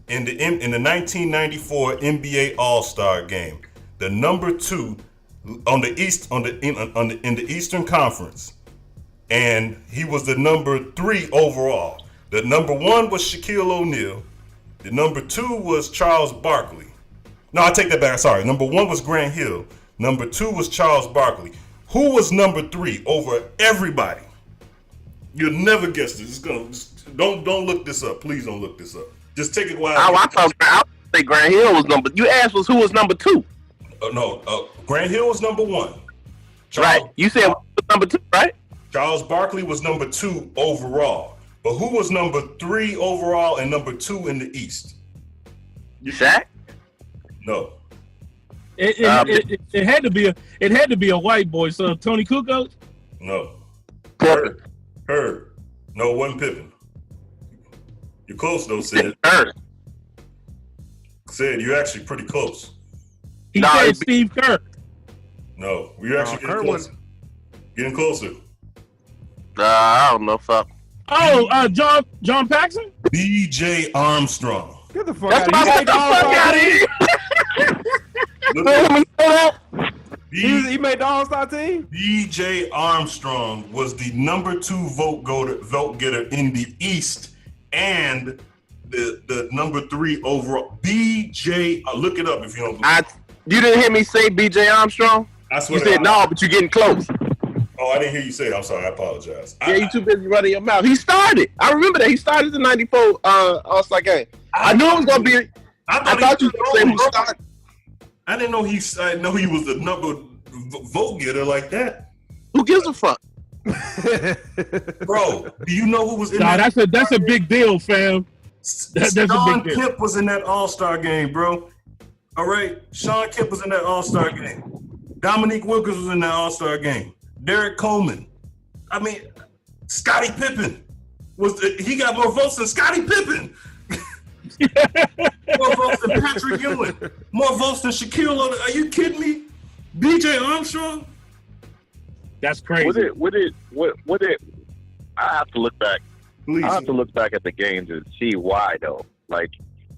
in the 1994 NBA All-Star Game? The number 2 in the Eastern Conference, and he was the number 3 overall. The number 1 was Shaquille O'Neal. The number 2 was Charles Barkley. No, I take that back. Sorry. Number 1 was Grant Hill. Number 2 was Charles Barkley. Who was number 3 over everybody? You'll never guess this. Don't look this up. Please don't look this up. Just take it while. I thought Grant Hill was number. You asked was who was number 2. Grant Hill was number 1. Right. You said number 2, right? Charles Barkley was number 2 overall. But who was number 3 overall and number 2 in the East? Shaq? No. It had to be a white boy. So Tony Kukoc? No. Pippen. Herb. No, it wasn't Pippen. You're close though, Sid. Herb. Sid, you're actually pretty close. He said Steve Kerr. No, you're actually getting closer. Getting closer. I don't know. Fuck. Oh, John Paxson? B.J. Armstrong. Get the fuck out of here. He made the All-Star team? B.J. Armstrong was the number 2 vote getter in the East and the number 3 overall. B.J. Look it up if you don't believe it. You didn't hear me say B.J. Armstrong? I swear you said no, but you're getting close. Oh, I didn't hear you say it. I'm sorry. I apologize. Yeah, you too busy running your mouth. He started. I remember that. He started the 94 All-Star game. I knew it was going to be. I thought you were going to say who started. I didn't know I know he was the number vote getter like that. Who gives a fuck? Bro, do you know who was in that? That's a big deal, fam. That's a Sean big deal. Kemp was in that All-Star game, bro. All right? Sean Kemp was in that All-Star game. Dominique Wilkins was in that All-Star game. Derek Coleman. I mean, Scottie Pippen. He got more votes than Scottie Pippen. More votes than Patrick Ewing. More votes than Shaquille O'Neal. Are you kidding me? B.J. Armstrong? That's crazy. Would it? I have to look back. Please. I have to look back at the games and see why though. Like,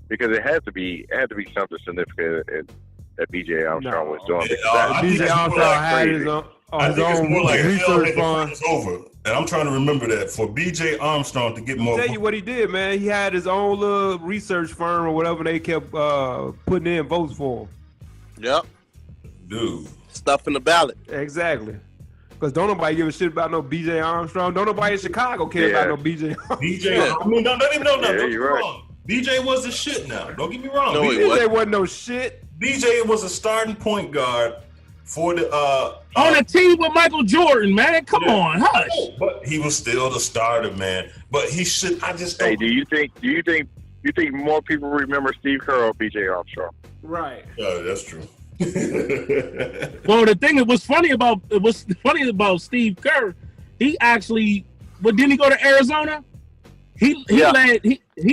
because it had to be something significant that B.J. Armstrong was doing. B.J. Armstrong had his own. I think it's more like research fund over, and I'm trying to remember that for B.J. Armstrong to get more. I'll tell you what he did, man. He had his own little research firm or whatever. They kept putting in votes for him. Yep, dude. Stuff in the ballot. Exactly. Because don't nobody give a shit about no B.J. Armstrong. Don't nobody in Chicago care about no B.J. Armstrong. B.J. I mean, don't get me right. wrong. B.J. was the shit now. Don't get me wrong. No, B.J. wasn't no shit. B.J. was a starting point guard for the on a team with Michael Jordan, man. Come on, hush. But he was still the starter, man. But he should. I just don't. Hey, do you think more people remember Steve Kerr or B.J. Armstrong? Right. Yeah, that's true. Well, the thing that was funny about Steve Kerr, he actually, but didn't he go to Arizona? He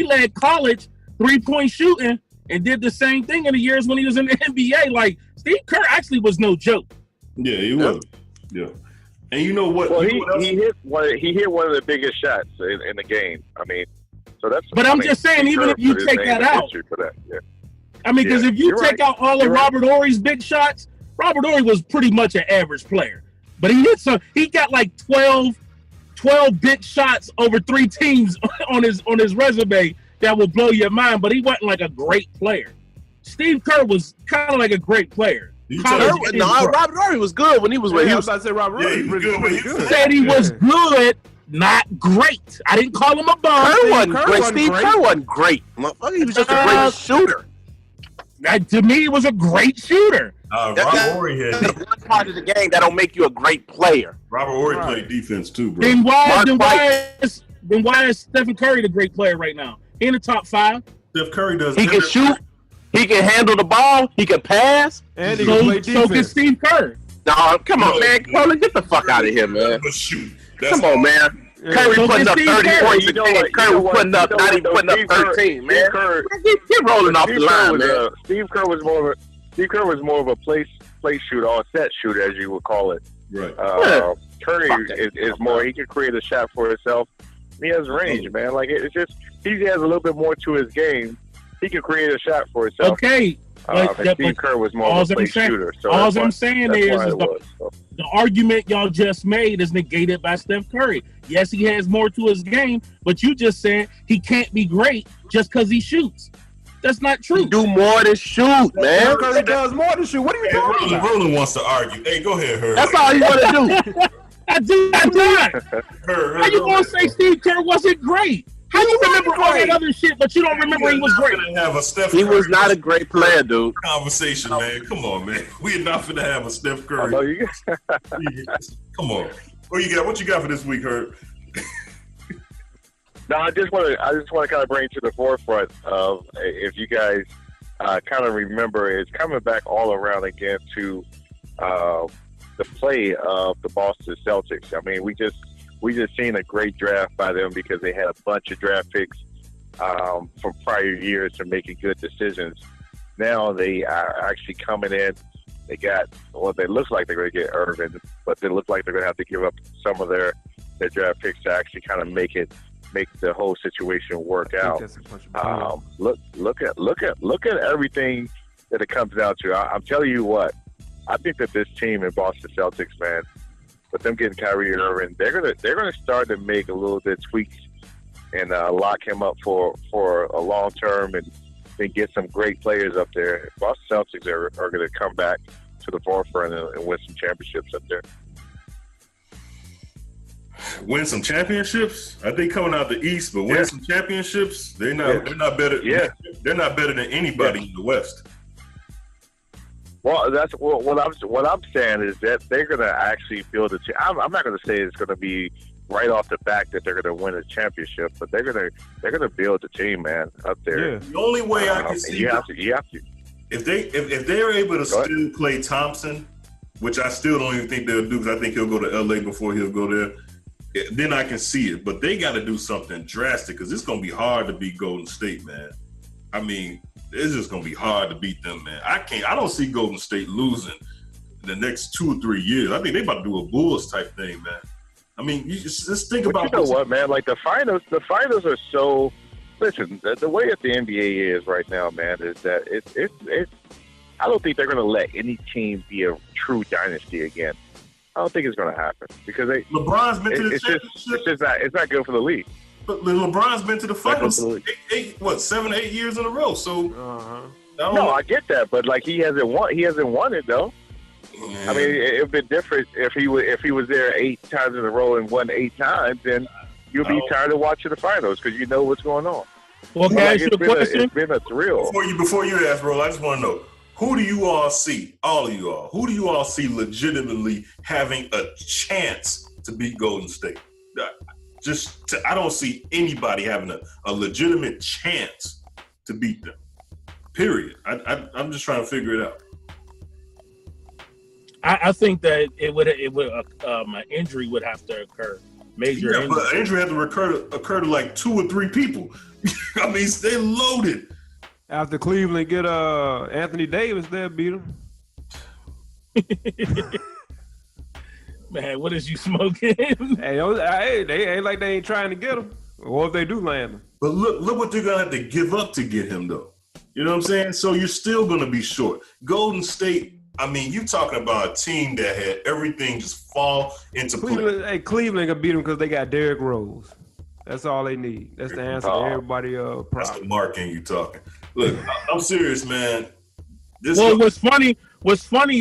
led college 3-point shooting and did the same thing in the years when he was in the NBA. Like, Steve Kerr actually was no joke. Yeah, he was. Yeah. And you know what? Well, he hit one of the biggest shots in the game. I mean, so that's. But I'm just saying, even if you take that out, I mean, because if you take out all of Robert Horry's big shots, Robert Horry was pretty much an average player. But he got like 12 big shots over 3 teams on his resume that will blow your mind. But he wasn't like a great player. Steve Kerr was kind of like a great player. Robert Horry was good when he was with. I was about to say Robert Horry was pretty good. Said he was good, not great. I didn't call him a bum. Steve Kerr wasn't great. He was just a great shooter. To me, he was a great shooter. Robert Horry had one part of the game that don't make you a great player. Robert Horry played defense too, bro. Then why is Stephen Curry the great player right now? He in the top 5. Steph Curry does. He can shoot. He can handle the ball. He can pass. And he can play defense. So can Steve Kerr. No, come on, man. Colin, get the fuck out of here, man. Shoot. Come on, man. Curry putting up 30 points a game. Curry putting up, not even putting up 13, man. Get rolling off the line, man. Steve Kerr was more of a place shooter, or set shooter, as you would call it. Right. Curry is more. He can create a shot for himself. He has range, man. Like, it's just he has a little bit more to his game. He can create a shot for himself. Okay. Steve Kerr was more of a place shooter. So all I'm saying is the argument y'all just made is negated by Steph Curry. Yes, he has more to his game, but you just said he can't be great just because he shoots. That's not true. He do more than shoot, man. Curry does more than shoot. What are you talking about? Roland wants to argue. Hey, go ahead, Herb. That's all you want to do. I do not. How you gonna say Steve Kerr wasn't great? How you remember all that other shit, but you don't remember he was great? Have a Steph He Curry was not a great player, dude. Conversation, man. Come on, man. We're not finna have a Steph Curry. Come on. What you got for this week, Herb? No, I just want to kind of bring to the forefront of, if you guys kind of remember, it's coming back all around again to the play of the Boston Celtics. I mean, we just seen a great draft by them because they had a bunch of draft picks from prior years and making good decisions. Now they are actually coming in. They got, well, they look like they're going to get Irvin, but they look like they're going to have to give up some of their draft picks to actually kind of make the whole situation work out. Look at everything that it comes down to. I'm telling you what, I think that this team in Boston Celtics, man, with them getting Kyrie Irving, they're gonna start to make a little bit of tweaks and lock him up for a long term, and then get some great players up there. Boston Celtics are going to come back to the forefront and win some championships up there. Win some championships? I think coming out the East, but win some championships? They're not better. Yeah. They're not better than anybody in the West. Well, that's what I'm saying is that they're going to actually build a team. I'm not going to say it's going to be right off the back that they're going to win a championship, but they're going to build a team, man, up there. Yeah. The only way I can see you have to. If they're able to still play Thompson, which I still don't even think they'll do, because I think he'll go to LA before he'll go there. Then I can see it, but they got to do something drastic because it's going to be hard to beat Golden State, man. I mean, it's just going to be hard to beat them, man. I don't see Golden State losing in the next 2 or 3 years. I think they about to do a Bulls type thing, man. I mean, you just think about. You know what, man? Like the finals are so. Listen, the way that the NBA is right now, man, is that it's. I don't think they're going to let any team be a true dynasty again. I don't think it's going to happen because LeBron's been to the championship. It's not good for the league. But LeBron's been to the finals 7 or 8 years in a row. So no, I get that, but like he hasn't won it though. I mean, it'd been different if he was there 8 times in a row and won 8 times. Then you'll be tired of watching the finals because you know what's going on. Well, can I ask you a question? It's been a thrill. Before you ask, bro, I just want to know. Who do you all see, all of you all, who do you all see legitimately having a chance to beat Golden State? I don't see anybody having a legitimate chance to beat them, period. I'm just trying to figure it out. I think that it would an injury would have to occur. Major injury. But an injury has to occur to like 2 or 3 people. I mean, they're loaded. After Cleveland get Anthony Davis, they'll beat him. Man, what is you smoking? Hey, they ain't like they ain't trying to get him. Or if they do land him. But look what they're gonna have to give up to get him, though. You know what I'm saying? So you're still gonna be short. Golden State. I mean, you talking about a team that had everything just fall into Cleveland. play. Hey, Cleveland can beat them because they got Derrick Rose. That's all they need. That's the answer to everybody. That's the marking you talking. Look, I'm serious, man. What's funny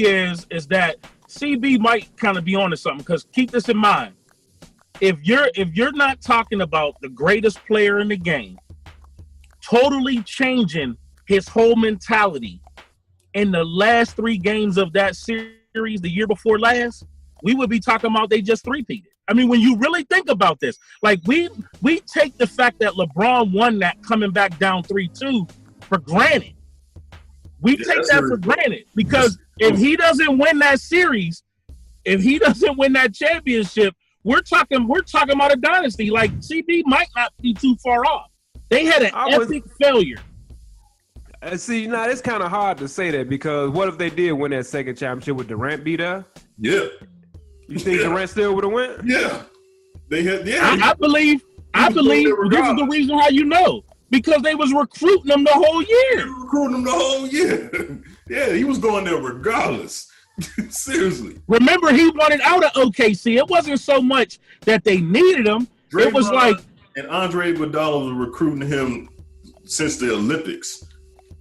is that CB might kind of be onto something because keep this in mind. If you're not talking about the greatest player in the game, totally changing his whole mentality in the last 3 games of that series, the year before last, we would be talking about they just three-peated. I mean, when you really think about this, like we take the fact that LeBron won that coming back down 3-2 for granted. We take that for granted because if he doesn't win that series, if he doesn't win that championship, we're talking about a dynasty. Like CB might not be too far off. They had an epic failure. See, now it's kind of hard to say that because what if they did win that second championship with Durant beat there? Yeah. You think Durant still would have won? Yeah. They had. Yeah. I believe this is the reason how you know. Because they was recruiting him the whole year. Yeah, he was going there regardless. Seriously. Remember, he wanted out of OKC. It wasn't so much that they needed him. It was like... And Andre Iguodala was recruiting him since the Olympics.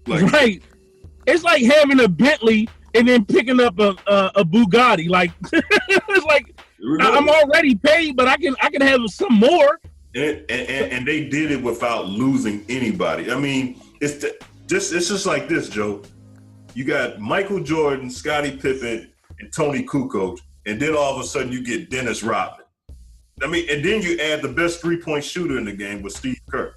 Right. It's like having a Bentley and then picking up a Bugatti. Like, it's like, I'm already paid, but I can have some more. And they did it without losing anybody. I mean, it's just like this, Joe. You got Michael Jordan, Scottie Pippen, and Tony Kukoc, and then all of a sudden you get Dennis Rodman. I mean, and then you add the best 3-point shooter in the game with Steve Kerr.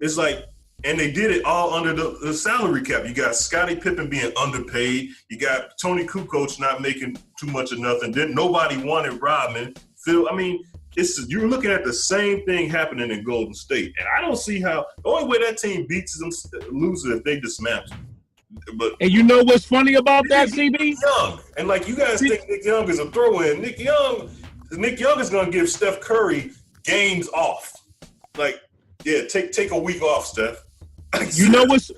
It's like, and they did it all under the salary cap. You got Scottie Pippen being underpaid. You got Tony Kukoc not making too much of nothing. Then nobody wanted Rodman. Phil, I mean, you're looking at the same thing happening in Golden State, and I don't see how. The only way that team beats them, loses if they dismantle. And you know what's funny about that, CB? Young, and like you guys think Nick Young is a throw-in. Nick Young is going to give Steph Curry games off. Like, yeah, take a week off, Steph. You know what's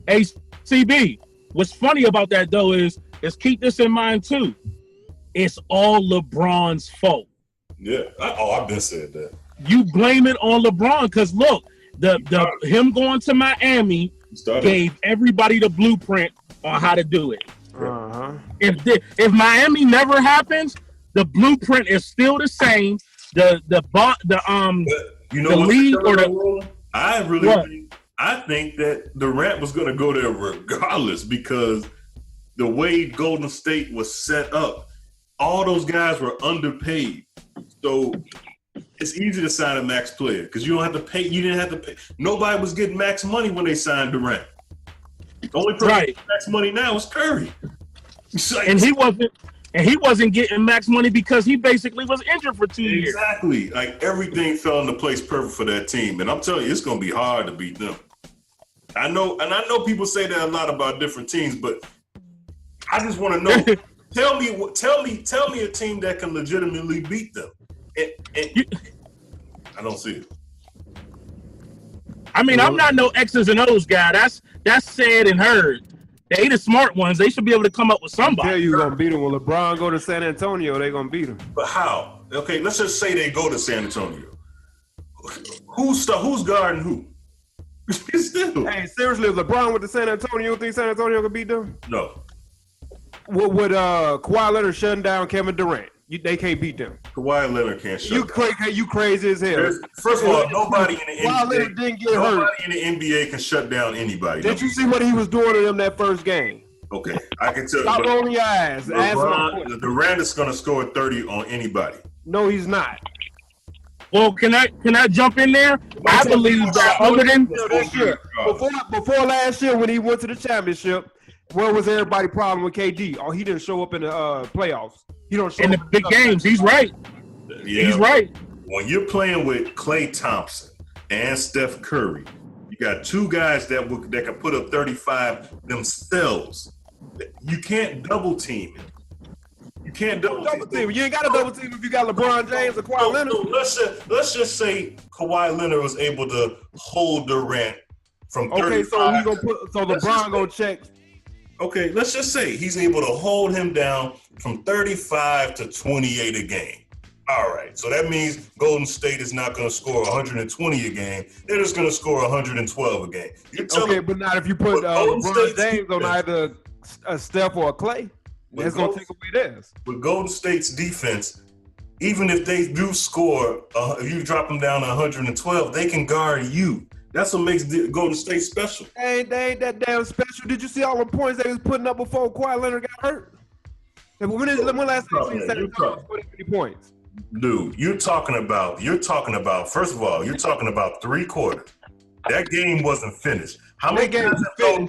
CB? What's funny about that though is keep this in mind too. It's all LeBron's fault. Yeah. I've been said that. You blame it on LeBron because look, him going to Miami gave everybody the blueprint on how to do it. Uh-huh. If Miami never happens, the blueprint is still the same. The league or the I think that Durant was going to go there regardless because the way Golden State was set up, all those guys were underpaid. So it's easy to sign a max player because you don't have to pay. You didn't have to pay. Nobody was getting max money when they signed Durant. The only person getting max money now is Curry. And he wasn't getting max money because he basically was injured for 2 years. Exactly. Like everything fell into place perfect for that team. And I'm telling you, it's going to be hard to beat them. I know people say that a lot about different teams, but I just want to know. Tell me a team that can legitimately beat them. And I don't see it. I mean, I'm not no X's and O's guy. That's said and heard. They the smart ones. They should be able to come up with somebody. Tell you gonna beat them. When LeBron go to San Antonio, they gonna beat him. But how? Okay, let's just say they go to San Antonio. Who's guarding who? Still. Hey, seriously, if LeBron went to San Antonio, you think San Antonio could beat them? No. Would Kawhi Leonard shutting down Kevin Durant? They can't beat them. Kawhi Leonard can't shut You crazy as hell. First of all, nobody in the Kawhi NBA Leonard didn't get hurt. Nobody in the NBA can shut down anybody. Did you see what he was doing to them that first game? Okay, I can tell. Stop rolling your eyes. Durant is going to score 30 on anybody. No, he's not. Well, can I jump in there? I believe that other than before last year when he went to the championship, where was everybody problem with KD? Oh, he didn't show up in the playoffs. He don't show in up the big games. He's right. Yeah, he's right. When you're playing with Klay Thompson and Steph Curry, you got two guys that can put up 35 themselves. You can't double team it. You can't double team. You ain't got to double team if you got LeBron James or Kawhi Leonard. Let's just say Kawhi Leonard was able to hold Durant from 35. Okay, so LeBron gonna check. Okay, let's just say he's able to hold him down from 35 to 28 a game. All right, so that means Golden State is not going to score 120 a game. They're just going to score 112 a game. Okay, but not if you put LeBron James on either a Steph or a Klay. That's going to take away theirs. With Golden State's defense, even if they do score, if you drop them down to 112, they can guard you. That's what makes Golden State special. They ain't that damn special. Did you see all the points they was putting up before Kawhi Leonard got hurt? When last time you said 50 points? Dude, you're talking about, first of all, you're talking about 3 quarters. That game wasn't finished. How many times has Golden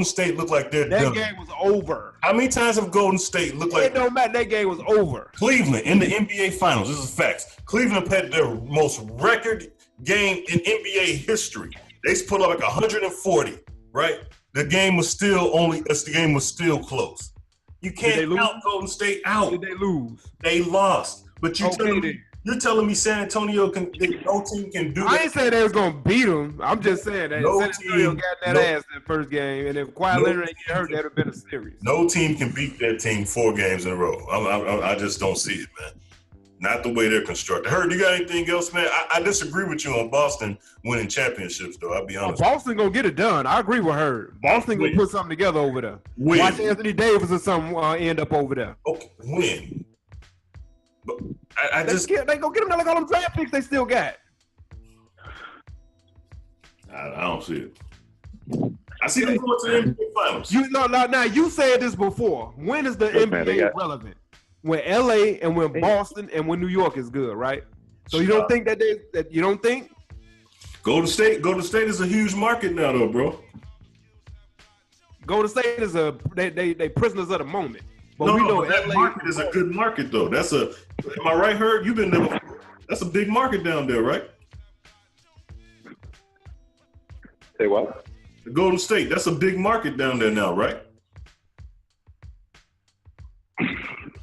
State looked like they're done? That game was over. How many times have Golden State looked like... It don't matter. That game was over. Cleveland in the NBA Finals. This is facts. Cleveland had their most record game in NBA history. They put up like 140, right? The game was still close. You can't count Golden State out. Did they lose? They lost. But you're telling me San Antonio no team can do that? I ain't saying they was gonna beat them. I'm just saying that San Antonio got that ass in the first game, and if Kawhi Leonard ain't get hurt, that'd have been a series. No team can beat that team 4 games in a row. I just don't see it, man. Not the way they're constructed. Herb, you got anything else, man? I disagree with you on Boston winning championships, though. I'll be honest. Boston gonna get it done. I agree with her. Boston gonna put something together over there. Win. Watch Anthony Davis or something end up over there. Okay, win. I just they go get him. Like all them draft picks they still got. I don't see it. I see them going to the NBA Finals. Now you said this before. When is the NBA relevant? When LA and when Boston and when New York is good, right? So you don't think that you don't think? Golden State is a huge market now, though, bro. Golden State is they prisoners of the moment. But No, we know that LA market is a good market, though. Am I right, Herb? You've been there before. That's a big market down there, right? Say what? The Golden State, that's a big market down there now, right?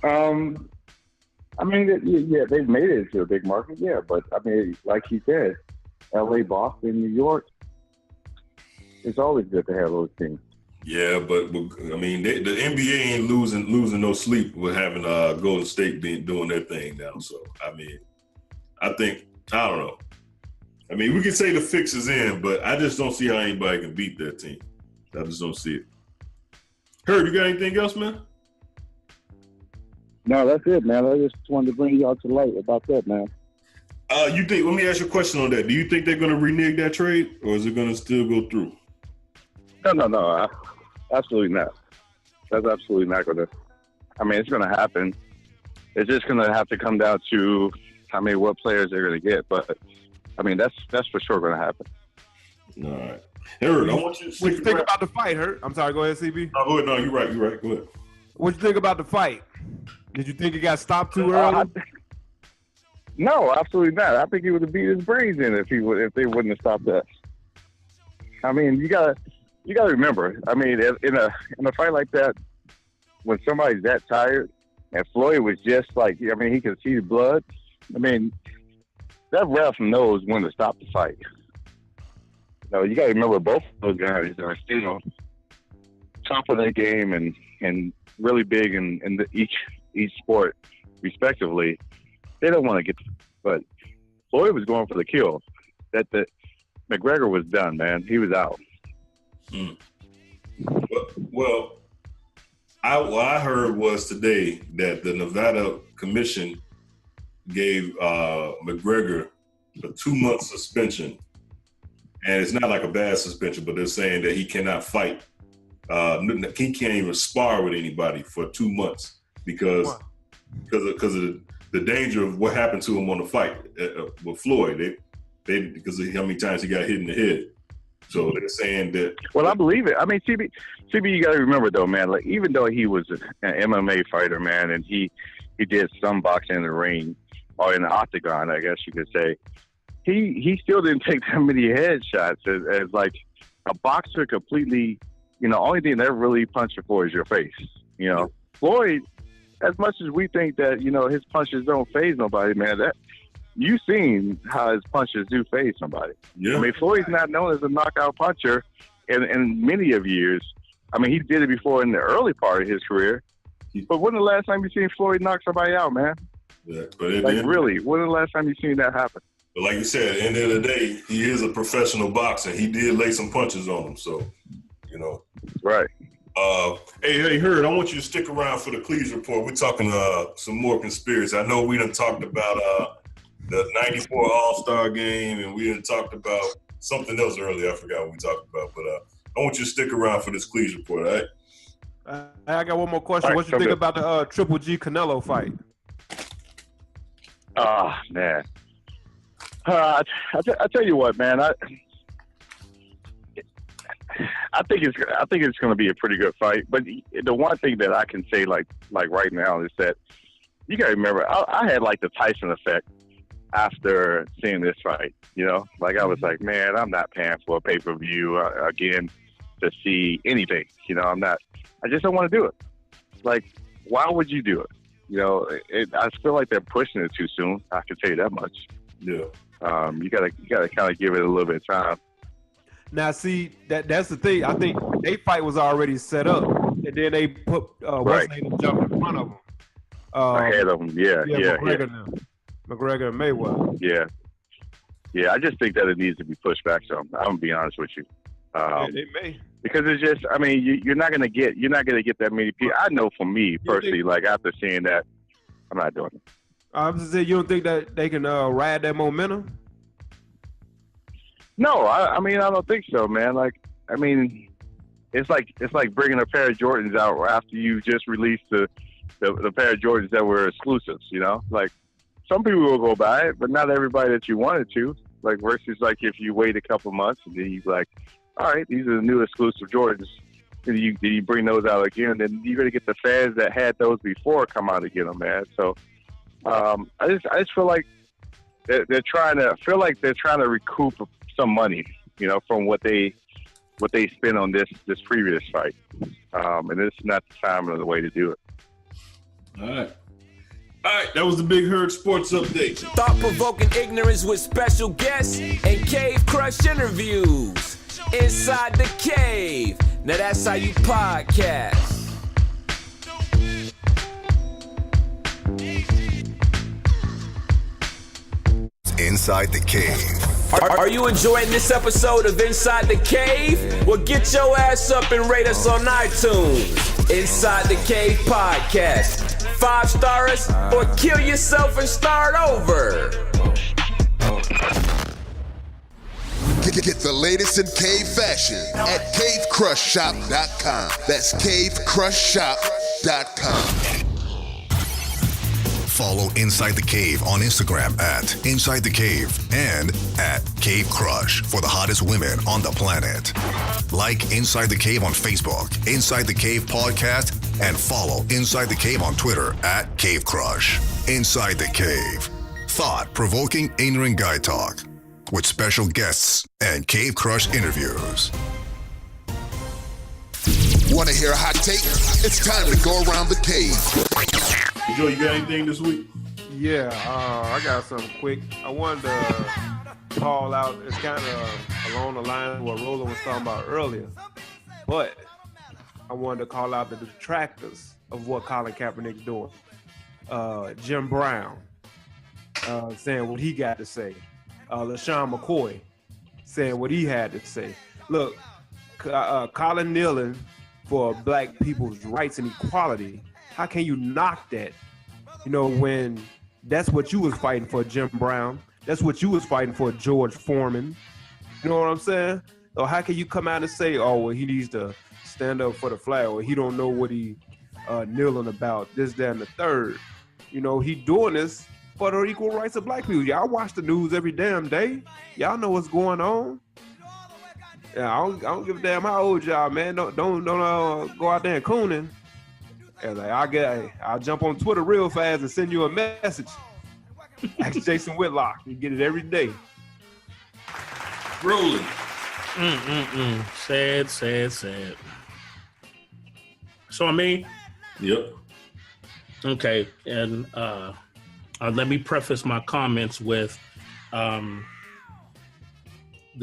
I mean, yeah, they've made it into a big market, yeah. But I mean, like he said, LA, Boston, New York, it's always good to have those teams. Yeah, but I mean, the NBA ain't losing no sleep with having Golden State doing their thing now. So I mean, I don't know. I mean, we can say the fix is in, but I just don't see how anybody can beat that team. I just don't see it. Herb, you got anything else, man? No, that's it, man. I just wanted to bring y'all to light about that, man. Let me ask you a question on that. Do you think they're going to renege that trade, or is it going to still go through? No, absolutely not. That's absolutely not going to. I mean, it's going to happen. It's just going to have to come down to, what players they're going to get. But I mean, that's for sure going to happen. All right, Herb, I want you to what you think about the fight, Herb? I'm sorry. Go ahead, CB. No, go ahead. No, you're right. Go ahead. What you think about the fight? Did you think it got stopped too early? No, absolutely not. I think he would have beat his brains in if they wouldn't have stopped that. I mean, you gotta remember. I mean, in a fight like that, when somebody's that tired, and Floyd was just like, I mean, he could see the blood. I mean, that ref knows when to stop the fight. You got to remember both of those guys are still top of their game and really big in each sport, respectively. They don't want to get, but Floyd was going for the kill. That McGregor was done, man. He was out. Well, what I heard was today that the Nevada Commission gave McGregor a 2-month suspension, and it's not like a bad suspension, but they're saying that he cannot fight. He can't even spar with anybody for 2 months because of the danger of what happened to him on the fight with Floyd. Because of how many times he got hit in the head. So they're saying that. Well, I believe it. I mean, CB, you got to remember though, man. Like even though he was an MMA fighter, man, and he did some boxing in the ring or in the octagon, I guess you could say, he still didn't take that many headshots as like a boxer completely. Only thing they're really punching for is your face. Floyd, as much as we think that his punches don't faze nobody, man, that. You've seen how his punches do phase somebody. Yeah. I mean, Floyd's not known as a knockout puncher in many of years. I mean, he did it before in the early part of his career. But when the last time you seen Floyd knock somebody out, man? Yeah, really, when the last time you seen that happen? But like you said, at the end of the day, he is a professional boxer. He did lay some punches on him, so, Right. Hey, Hurd, I want you to stick around for the Cleves Report. We're talking some more conspiracy. I know we done talked about the 94 All-Star game, and we done talked about something else earlier. I forgot what we talked about, but I want you to stick around for this Cleves Report, all right? I got one more question. Right, what you think about the Triple G Canelo fight? Man. I tell you what, man. I think it's going to be a pretty good fight. But the one thing that I can say, like right now, is that you got to remember, I had like the Tyson effect after seeing this fight. I was like, man, I'm not paying for a pay-per-view again to see anything. I just don't want to do it. Like, why would you do it? I feel like they're pushing it too soon. I can tell you that much. Yeah. You gotta kind of give it a little bit of time. Now, see, that's the thing. I think their fight was already set up, and then they put what's name jump in front of them. Ahead of them, yeah. McGregor and Mayweather. Yeah. I just think that it needs to be pushed back some. I'm gonna be honest with you. They may, because it's just. I mean, you're not gonna get that many people. I know for me personally, like after seeing that, I'm not doing it. I was just saying, you don't think that they can ride that momentum? No, I mean, I don't think so, man. Like, I mean, it's like bringing a pair of Jordans out after you just released the pair of Jordans that were exclusives, you know? Like, some people will go buy it, but not everybody that you wanted to. Like, versus, like, if you wait a couple months and then you like, all right, these are the new exclusive Jordans. And you bring those out again, then you're going to get the fans that had those before come out and get them, man. So I just feel like they're trying to recoup some money, you know, from what they spent on this previous fight. And it's not the time or the way to do it. All right, that was the Big Herd Sports Update. Thought-provoking ignorance with special guests and Cave Crush interviews. Inside the Cave. Now that's how you podcast. Inside the Cave. Are you enjoying this episode of Inside the Cave? Well, get your ass up and rate us on iTunes. Inside the Cave podcast. 5-star us or kill yourself and start over. Get the latest in cave fashion at cavecrushshop.com. That's cavecrushshop.com. Follow Inside the Cave on Instagram at Inside the Cave and at Cave Crush for the hottest women on the planet. Like Inside the Cave on Facebook, Inside the Cave Podcast, and follow Inside the Cave on Twitter at Cave Crush. Inside the Cave. Thought-provoking ignorant guy talk with special guests and Cave Crush interviews. Want to hear a hot take? It's time to go around the cave. Joe, you got anything this week? Yeah, I got something quick. I wanted to call out, it's kind of along the lines of what Roland was talking about earlier, but I wanted to call out the detractors of what Colin Kaepernick's doing. Jim Brown saying what he got to say. LaShawn McCoy saying what he had to say. Look, Colin kneeling for black people's rights and equality. How can you knock that? You know, when that's what you was fighting for, Jim Brown. That's what you was fighting for, George Foreman. You know what I'm saying? So how can you come out and say, oh, well, he needs to stand up for the flag, or he don't know what he kneeling about, this, that, and the third. You know, he doing this for the equal rights of black people. Y'all watch the news every damn day. Y'all know what's going on. Yeah, I don't give a damn how old y'all, man. Don't go out there and cooning. And like I'll jump on Twitter real fast and send you a message. Ask Jason Whitlock. You get it every day. Rolling. Sad. So I mean, yep. Okay, and let me preface my comments with the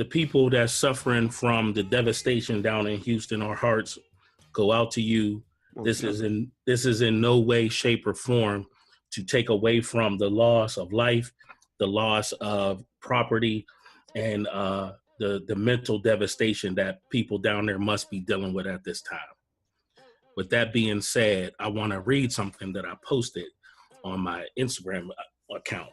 people that's suffering from the devastation down in Houston. Our hearts go out to you. This is in no way, shape, or form to take away from the loss of life, the loss of property, and the mental devastation that people down there must be dealing with at this time. With that being said, I want to read something that I posted on my Instagram account.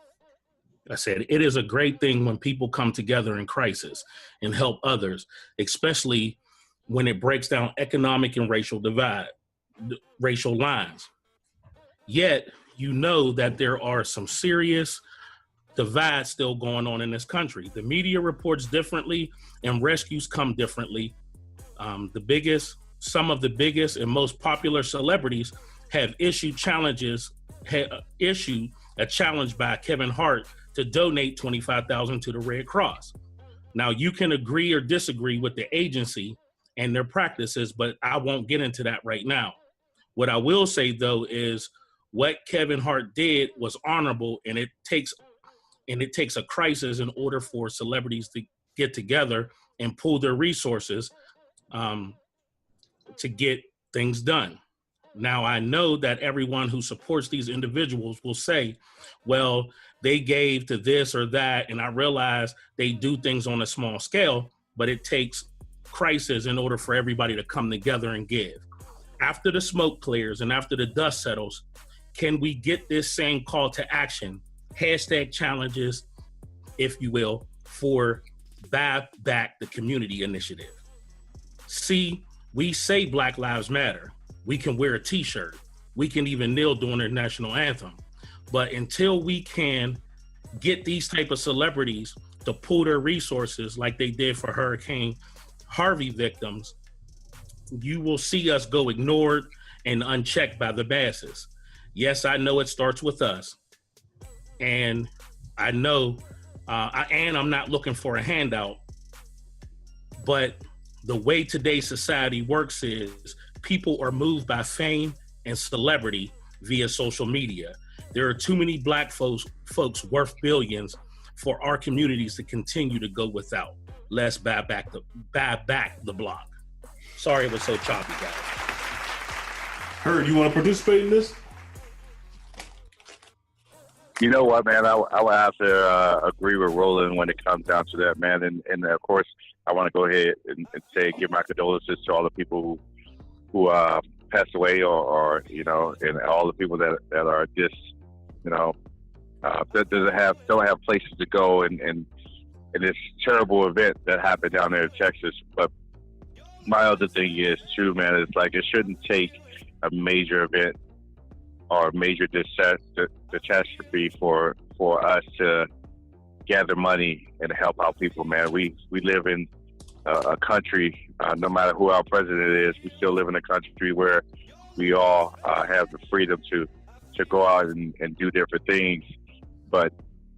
I said, it is a great thing when people come together in crisis and help others, especially when it breaks down economic and racial lines. Yet, you know that there are some serious divides still going on in this country. The media reports differently and rescues come differently. Some of the biggest and most popular celebrities have issued a challenge by Kevin Hart to donate $25,000 to the Red Cross. Now, you can agree or disagree with the agency and their practices, but I won't get into that right now. What I will say, though, is what Kevin Hart did was honorable, and it takes a crisis in order for celebrities to get together and pool their resources to get things done. Now, I know that everyone who supports these individuals will say, well, they gave to this or that, and I realize they do things on a small scale, but it takes crisis in order for everybody to come together and give. After the smoke clears and after the dust settles, can we get this same call to action, hashtag challenges, if you will, for Buy Back the Community initiative? See, we say Black Lives Matter. We can wear a t-shirt. We can even kneel during the national anthem. But until we can get these type of celebrities to pool their resources like they did for Hurricane Harvey victims, you will see us go ignored and unchecked by the masses. Yes, I know it starts with us. And I know, I'm not looking for a handout, but the way today's society works is people are moved by fame and celebrity via social media. There are too many Black folks worth billions for our communities to continue to go without. Let's buy back the block. Sorry it was so choppy, guys. Herb, you want to participate in this? You know what, man? I would have to agree with Roland when it comes down to that, man. And of course, I want to go ahead and say, give my condolences to all the people who passed away, or and all the people that are just, that don't have places to go, and this terrible event that happened down there in Texas. But my other thing is too, man, it's like it shouldn't take a major event or a major catastrophe for us to gather money and help out people, man. We live in a country, no matter who our president is, we still live in a country where we all have the freedom to go out and do different things. But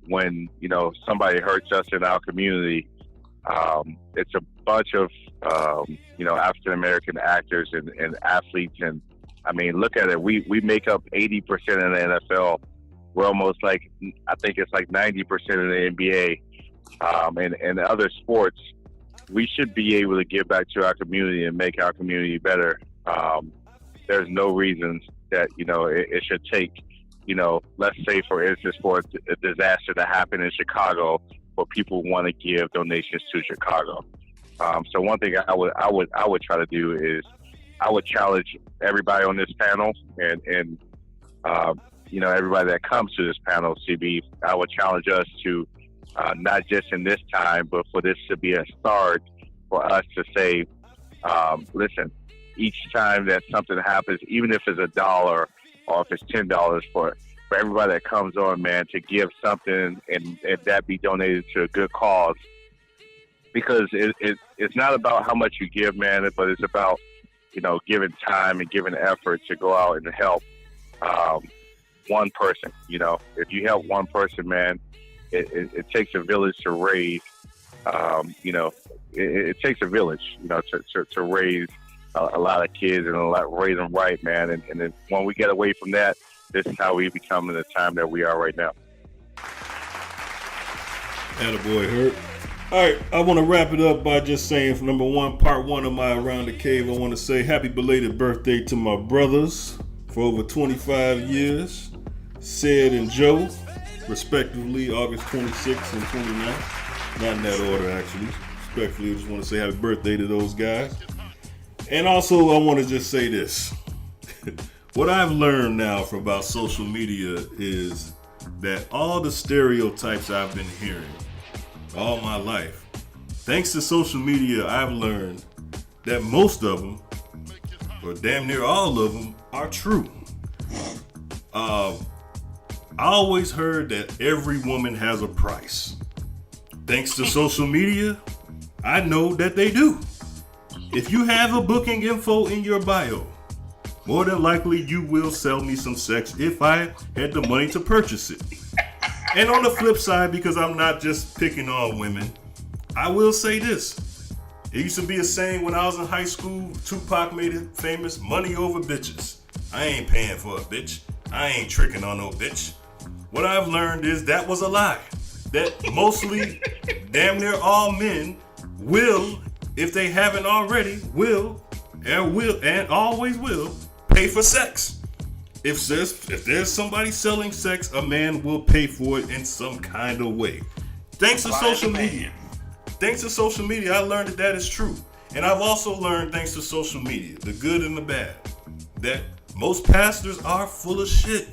when, somebody hurts us in our community, it's a bunch of, African-American actors and athletes. And I mean, look at it. We make up 80% in the NFL. We're almost I think it's like 90% in the NBA, and other sports. We should be able to give back to our community and make our community better. There's no reasons that, it should take, let's say, for instance, for a disaster to happen in Chicago, for people who want to give donations to Chicago. So one thing I would try to do is I would challenge everybody on this panel and everybody that comes to this panel, CB, I would challenge us to not just in this time, but for this to be a start for us to say, listen, each time that something happens, even if it's $1 or if it's $10 for everybody that comes on, man, to give something and that be donated to a good cause. Because it's not about how much you give, man, but it's about, giving time and giving effort to go out and help one person. If you help one person, man, it takes a village to raise, it takes a village, to raise a lot of kids and raise them right, man. And then when we get away from that, this is how we become in the time that we are right now. Attaboy, Hurt. All right, I want to wrap it up by just saying, for number one, part one of my Around the Cave, I want to say happy belated birthday to my brothers for over 25 years, Sid and Joe, respectively, August 26th and 29th. Not in that order, actually. Respectfully, I just want to say happy birthday to those guys. And also, I want to just say this. What I've learned now about social media is that all the stereotypes I've been hearing all my life, thanks to social media, I've learned that most of them, or damn near all of them, are true. I always heard that every woman has a price. Thanks to social media, I know that they do. If you have a booking info in your bio, more than likely you will sell me some sex if I had the money to purchase it. And on the flip side, because I'm not just picking on women, I will say this. It used to be a saying when I was in high school, Tupac made it famous, money over bitches. I ain't paying for a bitch. I ain't tricking on no bitch. What I've learned is that was a lie. That mostly, damn near all men will, if they haven't already, will and always will pay for sex. If there's somebody selling sex, a man will pay for it in some kind of way. Thanks to social media. Thanks to social media, I learned that is true. And I've also learned, thanks to social media, the good and the bad, that most pastors are full of shit.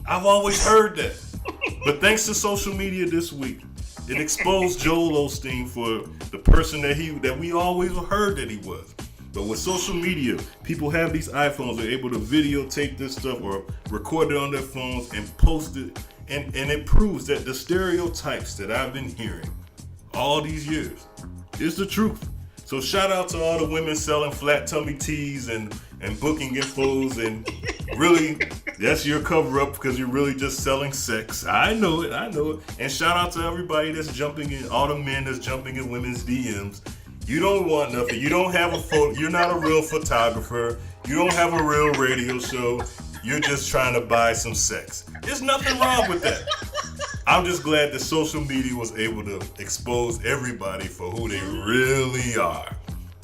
I've always heard that. But thanks to social media this week, it exposed Joel Osteen for the person that we always heard that he was. But with social media, people have these iPhones. They're able to videotape this stuff or record it on their phones and post it. And it proves that the stereotypes that I've been hearing all these years is the truth. So shout out to all the women selling flat tummy tees and booking infos, and really, that's your cover up because you're really just selling sex. I know it. And shout out to everybody that's jumping in, all the men that's jumping in women's DMs. You don't want nothing. You don't have a photo. You're not a real photographer. You don't have a real radio show. You're just trying to buy some sex. There's nothing wrong with that. I'm just glad that social media was able to expose everybody for who they really are.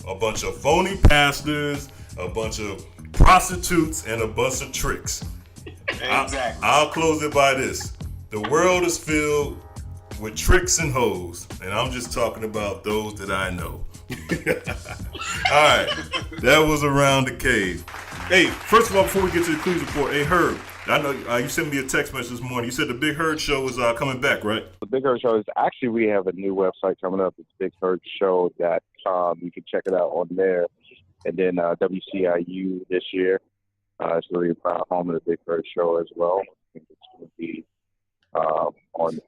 A bunch of phony pastors, a bunch of prostitutes, and a bunch of tricks. Exactly. I'll close it by this. The world is filled with tricks and hoes, and I'm just talking about those that I know. All right, that was Around the Cave. Hey, first of all, before we get to the Clues Report, hey, Herb, I know you sent me a text message this morning. You said the Big Herd Show is coming back, right? The Big Herd Show is actually, we have a new website coming up. It's bigherdshow.com. You can check it out on there. And then WCIU this year. It's really a proud home of the Big Herd Show as well. I think it's going to be on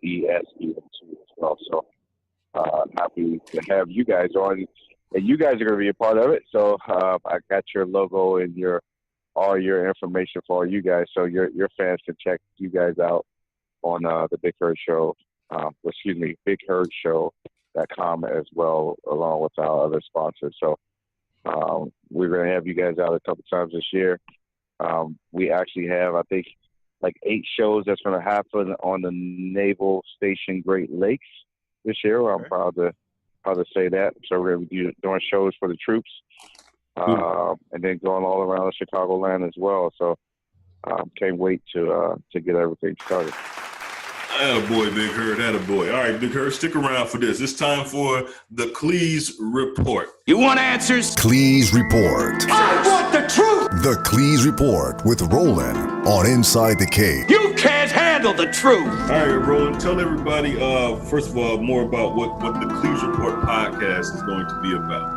ESPN as well. So happy to have you guys on. And you guys are going to be a part of it. So I got your logo and all your information for all you guys. So your fans can check you guys out on the Big Herd Show. BigHerdShow.com as well, along with our other sponsors. So we're going to have you guys out a couple times this year. We actually have, I think, like 8 shows that's going to happen on the Naval Station Great Lakes this year. I'm proud to say that. So we're going to be doing shows for the troops, and then going all around the Chicagoland as well. So can't wait to get everything started. Attaboy, Big Herd, attaboy. All right, Big Herd, stick around for this. It's time for the Cleese Report. You want answers? Cleese Report. I want the truth. The Cleese Report with Roland on Inside the Cave. You can't handle the truth. All right, Roland, tell everybody, first of all, more about what the Cleese Report podcast is going to be about.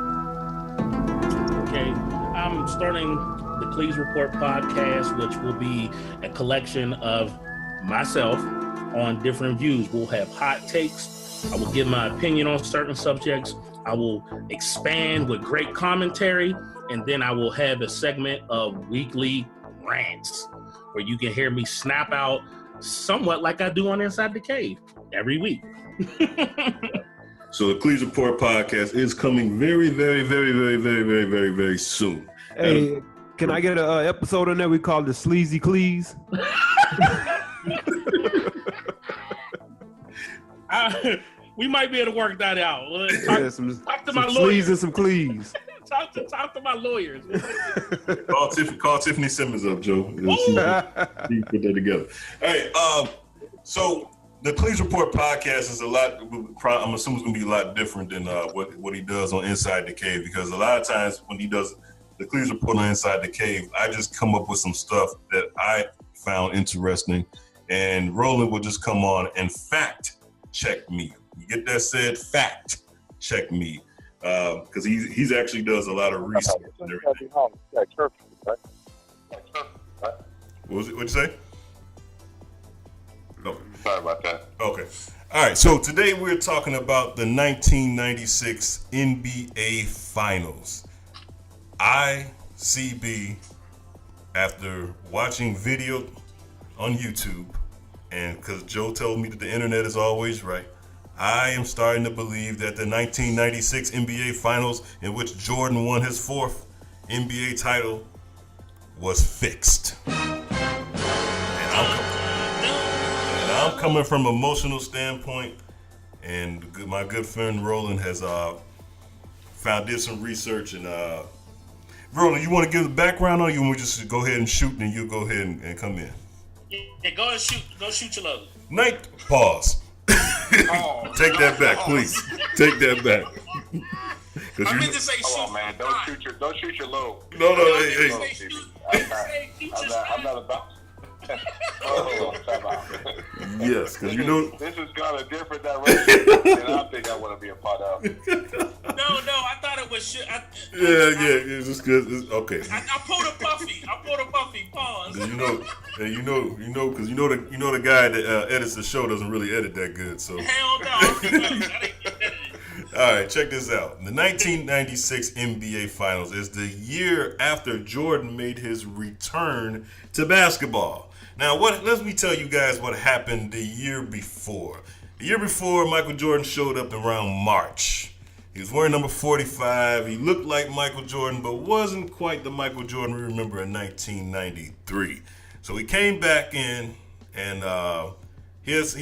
Okay, I'm starting the Cleese Report podcast, which will be a collection of myself on different views. We'll have hot takes. I will give my opinion on certain subjects. I will expand with great commentary, and then I will have a segment of weekly rants where you can hear me snap out somewhat like I do on Inside the Cave every week. So the Cleese Report podcast is coming very, very, very, very, very, very, very, very soon. Hey, can I get an episode on there? We call it the Sleazy Cleese. We might be able to work that out. Talk to my some lawyers. sleaze and some cleaves. Talk to my lawyers. Call Tiffany Simmons up, Joe. She put that together. Hey, so the Cleese Report podcast is a lot. I'm assuming it's going to be a lot different than what he does on Inside the Cave, because a lot of times when he does the Cleese Report on Inside the Cave, I just come up with some stuff that I found interesting, and Roland will just come on and fact check me. You get that said? Fact check me, because he's actually does a lot of research and everything. What'd you say? Oh. Sorry about that. Okay. All right. So today we're talking about the 1996 NBA Finals. ICB, after watching video on YouTube, and because Joe told me that the internet is always right, I am starting to believe that the 1996 NBA Finals, in which Jordan won his 4th NBA title, was fixed. And I'm coming from an emotional standpoint, and my good friend Roland has did some research. And Roland, you want to give the background, or you want to just go ahead and shoot, and you go ahead and come in? Yeah, go and shoot. Go shoot your load. Pause. Take that back, please. Take that back. I meant to say shoot. Come on, man. Don't shoot your low. No. Hey. I'm not about. Time out. Yes, because you know this has gone a different direction than I think I want to be a part of. No, I thought it was shit. It's just good. Okay. I pulled a Puffy. Pause. You know, because you know the guy that edits the show doesn't really edit that good. So Hell no. I didn't get edited. all right, check this out. The 1996 NBA Finals is the year after Jordan made his return to basketball. Now, let me tell you guys what happened the year before. The year before, Michael Jordan showed up around March. He was wearing number 45. He looked like Michael Jordan, but wasn't quite the Michael Jordan we remember in 1993. So he came back in, and he has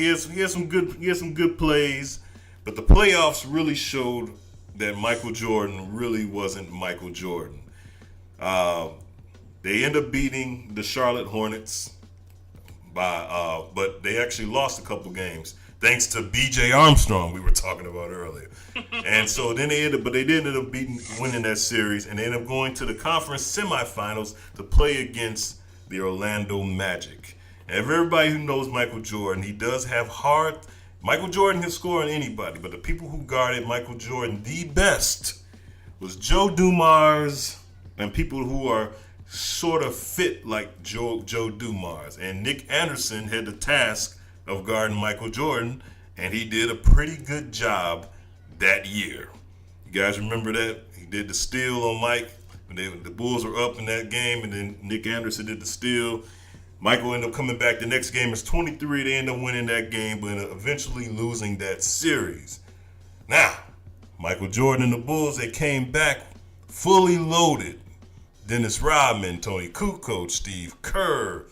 some good plays. But the playoffs really showed that Michael Jordan really wasn't Michael Jordan. They end up beating the Charlotte Hornets but they actually lost a couple games thanks to B.J. Armstrong we were talking about earlier. And so then they did end up winning that series, and they ended up going to the conference semifinals to play against the Orlando Magic. And everybody who knows Michael Jordan, he does have hard. Michael Jordan can score on anybody, but the people who guarded Michael Jordan the best was Joe Dumars and people who are sort of fit like Joe Dumars. And Nick Anderson had the task of guarding Michael Jordan, and he did a pretty good job that year. You guys remember that? He did the steal on Mike when the Bulls were up in that game, and then Nick Anderson did the steal. Michael ended up coming back the next game. It's 23. They ended up winning that game, but eventually losing that series. Now, Michael Jordan and the Bulls, they came back fully loaded. Dennis Rodman, Tony Kukoc, Steve Kerr,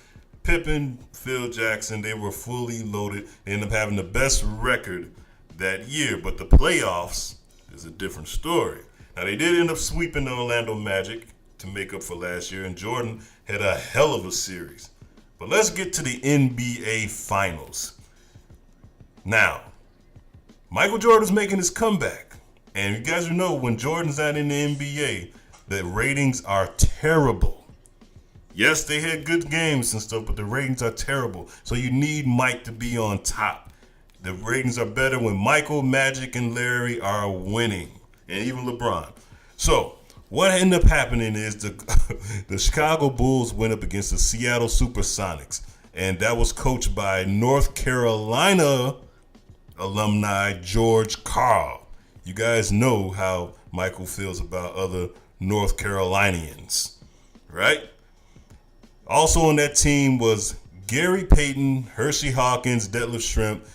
Pippen, Phil Jackson, they were fully loaded. They ended up having the best record that year. But the playoffs is a different story. Now, they did end up sweeping the Orlando Magic to make up for last year, and Jordan had a hell of a series. But let's get to the NBA Finals. Now, Michael Jordan's making his comeback. And you guys know when Jordan's not in the NBA, the ratings are terrible. Yes, they had good games and stuff, but the ratings are terrible. So you need Mike to be on top. The ratings are better when Michael, Magic, and Larry are winning, and even LeBron. So what ended up happening is the Chicago Bulls went up against the Seattle Supersonics, and that was coached by North Carolina alumni George Karl. You guys know how Michael feels about other North Carolinians, right? Also on that team was Gary Payton, Hershey Hawkins, Detlef Schrempf,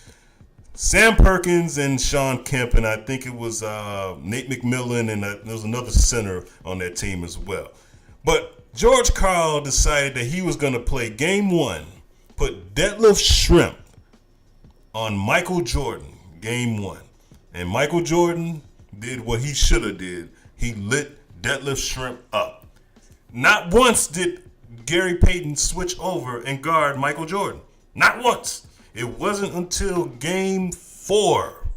Sam Perkins, and Sean Kemp, and I think it was Nate McMillan, and there was another center on that team as well. But George Karl decided that he was going to play game one, put Detlef Schrempf on Michael Jordan, game one. And Michael Jordan did what he should have did. He lit Detlef Schrempf up. Not once did Gary Payton switch over and guard Michael Jordan. Not once. It wasn't until game 4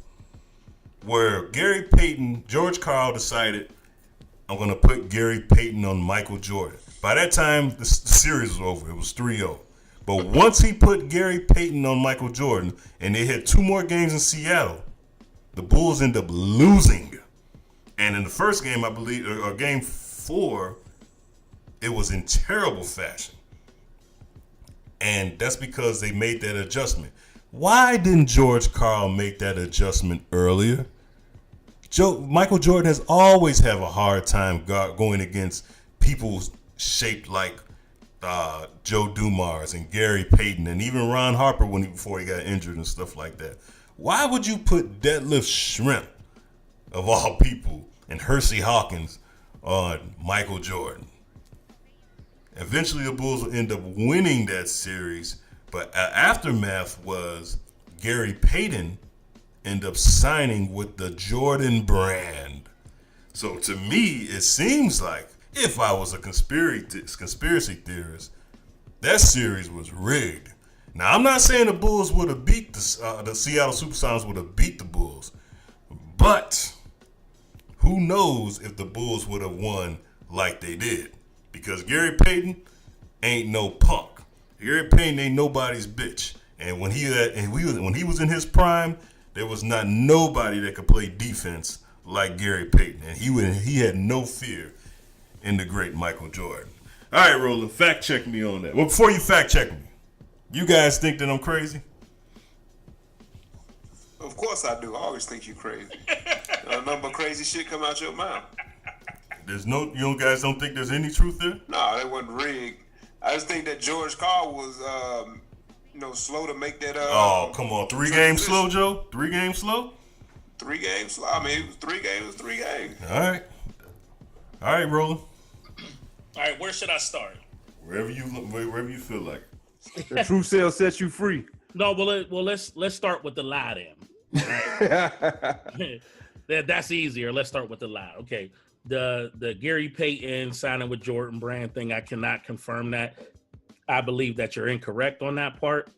where Gary Payton, George Karl decided, I'm going to put Gary Payton on Michael Jordan. By that time, the series was over. It was 3-0. But once he put Gary Payton on Michael Jordan, and they had 2 more games in Seattle, the Bulls ended up losing. And in the first game, I believe, or game 4, it was in terrible fashion. And that's because they made that adjustment. Why didn't George Karl make that adjustment earlier? Michael Jordan has always had a hard time going against people shaped like Joe Dumars and Gary Payton and even Ron Harper before he got injured and stuff like that. Why would you put Detlef Schrempf, of all people, and Hersey Hawkins on Michael Jordan? Eventually, the Bulls will end up winning that series, but aftermath was Gary Payton end up signing with the Jordan brand. So to me, it seems like if I was a conspiracy theorist, that series was rigged. Now, I'm not saying the Bulls would have beat the Seattle Supersonics would have beat the Bulls, but who knows if the Bulls would have won like they did? Because Gary Payton ain't no punk. Gary Payton ain't nobody's bitch. And when he was in his prime, there was not nobody that could play defense like Gary Payton, and he had no fear in the great Michael Jordan. All right, Roland, fact check me on that. Well, before you fact check me, you guys think that I'm crazy? Of course I do. I always think you crazy. Nothing but crazy shit come out your mouth. You guys don't think there's any truth there? No, that wasn't rigged. I just think that George Carl was, slow to make that. Oh, come on. 3 games slow, Joe? 3 games slow? 3 games slow. I mean, it was 3 games. 3 games. All right, Roland. All right, where should I start? Wherever you feel like. The truth shall set you free. No, well, let's start with the lie then. Right? That's easier. Let's start with the lie. Okay. The Gary Payton signing with Jordan Brand thing, I cannot confirm that. I believe that you're incorrect on that part.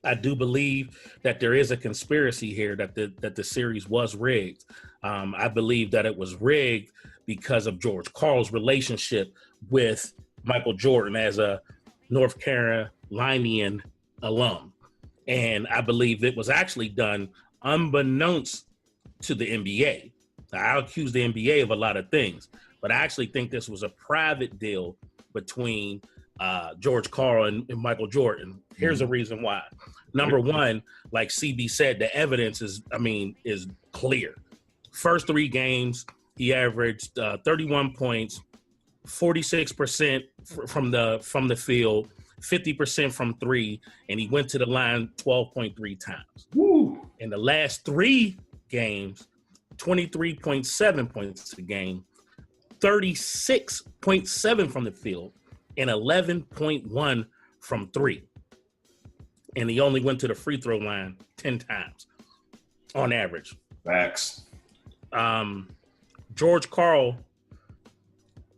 I do believe that there is a conspiracy here that the series was rigged. I believe that it was rigged because of George Karl's relationship with Michael Jordan as a North Carolinian alum. And I believe it was actually done unbeknownst to the NBA. Now, I'll accuse the NBA of a lot of things, but I actually think this was a private deal between George Karl and Michael Jordan. Here's the reason why. Number one, like CB said, the evidence is clear. First 3 games, he averaged 31 points, 46% from the field, 50% from 3, and he went to the line 12.3 times. Woo. In the last 3 games, 23.7 points a game, 36.7 from the field, and 11.1 from 3. And he only went to the free throw line 10 times on average. Facts. George Karl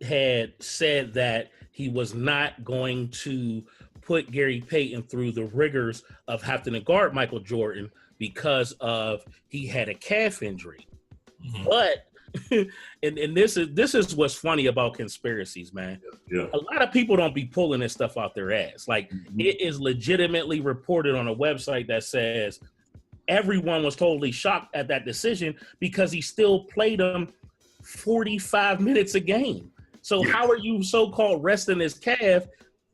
had said that he was not going to put Gary Payton through the rigors of having to guard Michael Jordan because of he had a calf injury. Mm-hmm. But and this is what's funny about conspiracies, man. Yeah. A lot of people don't be pulling this stuff out their ass. Like it is legitimately reported on a website that says everyone was totally shocked at that decision because he still played them 45 minutes a game. So how are you so-called resting his calf,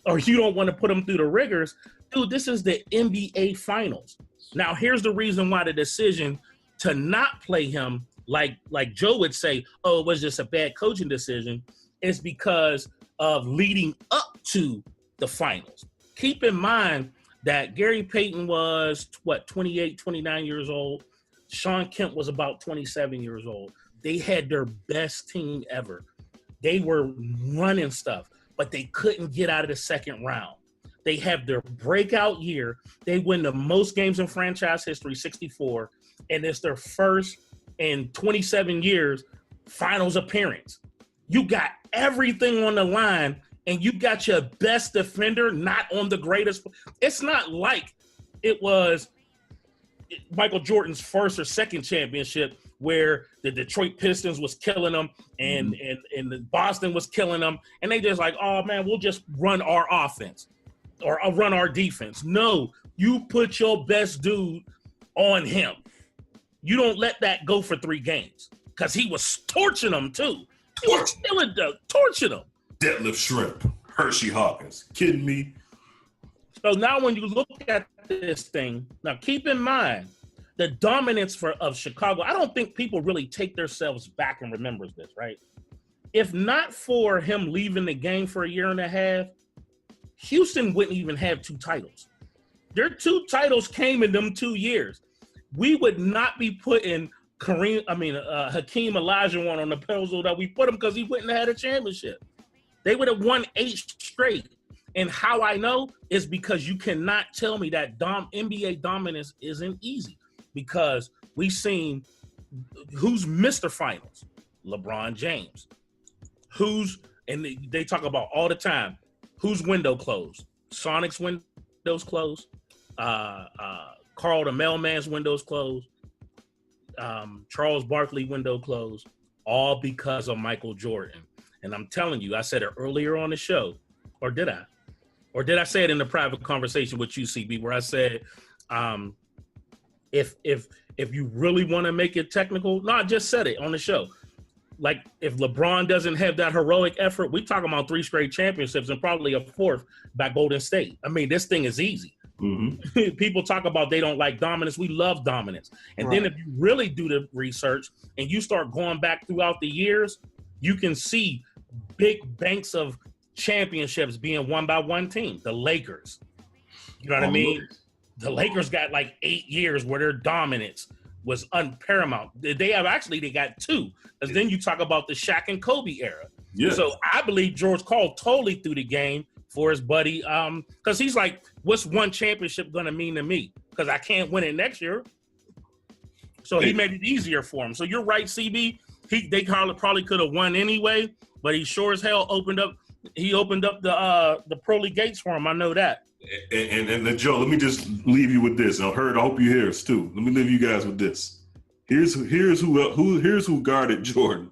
or you don't want to put him through the rigors? Dude, this is the NBA Finals. Now, here's the reason why the decision to not play him, like Joe would say, oh, it was just a bad coaching decision, is because of leading up to the finals. Keep in mind that Gary Payton was, 28, 29 years old. Sean Kemp was about 27 years old. They had their best team ever. They were running stuff, but they couldn't get out of the second round. They have their breakout year. They win the most games in franchise history, 64, and it's their first in 27 years finals appearance. You got everything on the line, and you got your best defender not on the greatest. It's not like it was Michael Jordan's first or second championship where the Detroit Pistons was killing them and the Boston was killing them, and they just like, oh man, we'll just run our offense or run our defense. No, you put your best dude on him. You don't let that go for 3 games because he was torching them too. He was killing them, torching them. Deadlift Shrimp, Hershey Hawkins, kidding me? So now when you look at this thing, now keep in mind the dominance of Chicago. I don't think people really take themselves back and remembers this, right? If not for him leaving the game for a year and a half, Houston wouldn't even have 2 titles. Their 2 titles came in them 2 years. We would not be putting Hakeem Olajuwon on the pedestal that we put him because he wouldn't have had a championship. They would have won 8 straight. And how I know is because you cannot tell me that NBA dominance isn't easy, because we've seen who's Mr. Finals, LeBron James. And they talk about all the time, whose window closed? Sonic's windows closed. Carl the Mailman's windows closed. Charles Barkley window closed. All because of Michael Jordan. And I'm telling you, I said it earlier on the show, or did I? or did I say it in the private conversation with you, CB, where I said, if you really want to make it technical, no, I just said it on the show. Like, if LeBron doesn't have that heroic effort, we talking about 3 straight championships and probably a 4th by Golden State. I mean, this thing is easy. Mm-hmm. People talk about they don't like dominance. We love dominance. And then if you really do the research and you start going back throughout the years, you can see big banks of championships being won by one team, the Lakers. You know what I mean? The Lakers got like 8 years where their dominance was unparamount. They got 2. Because then you talk about the Shaq and Kobe era. Yeah. So I believe George Karl totally threw the game for his buddy. Because he's like, what's one championship going to mean to me? Because I can't win it next year. So he made it easier for him. So you're right, CB. They probably could have won anyway, but he sure as hell opened up the pearly gates for him. I know that. And Joe, let me just leave you with this. I hope you hear us too. Let me leave you guys with this. Here's who guarded Jordan: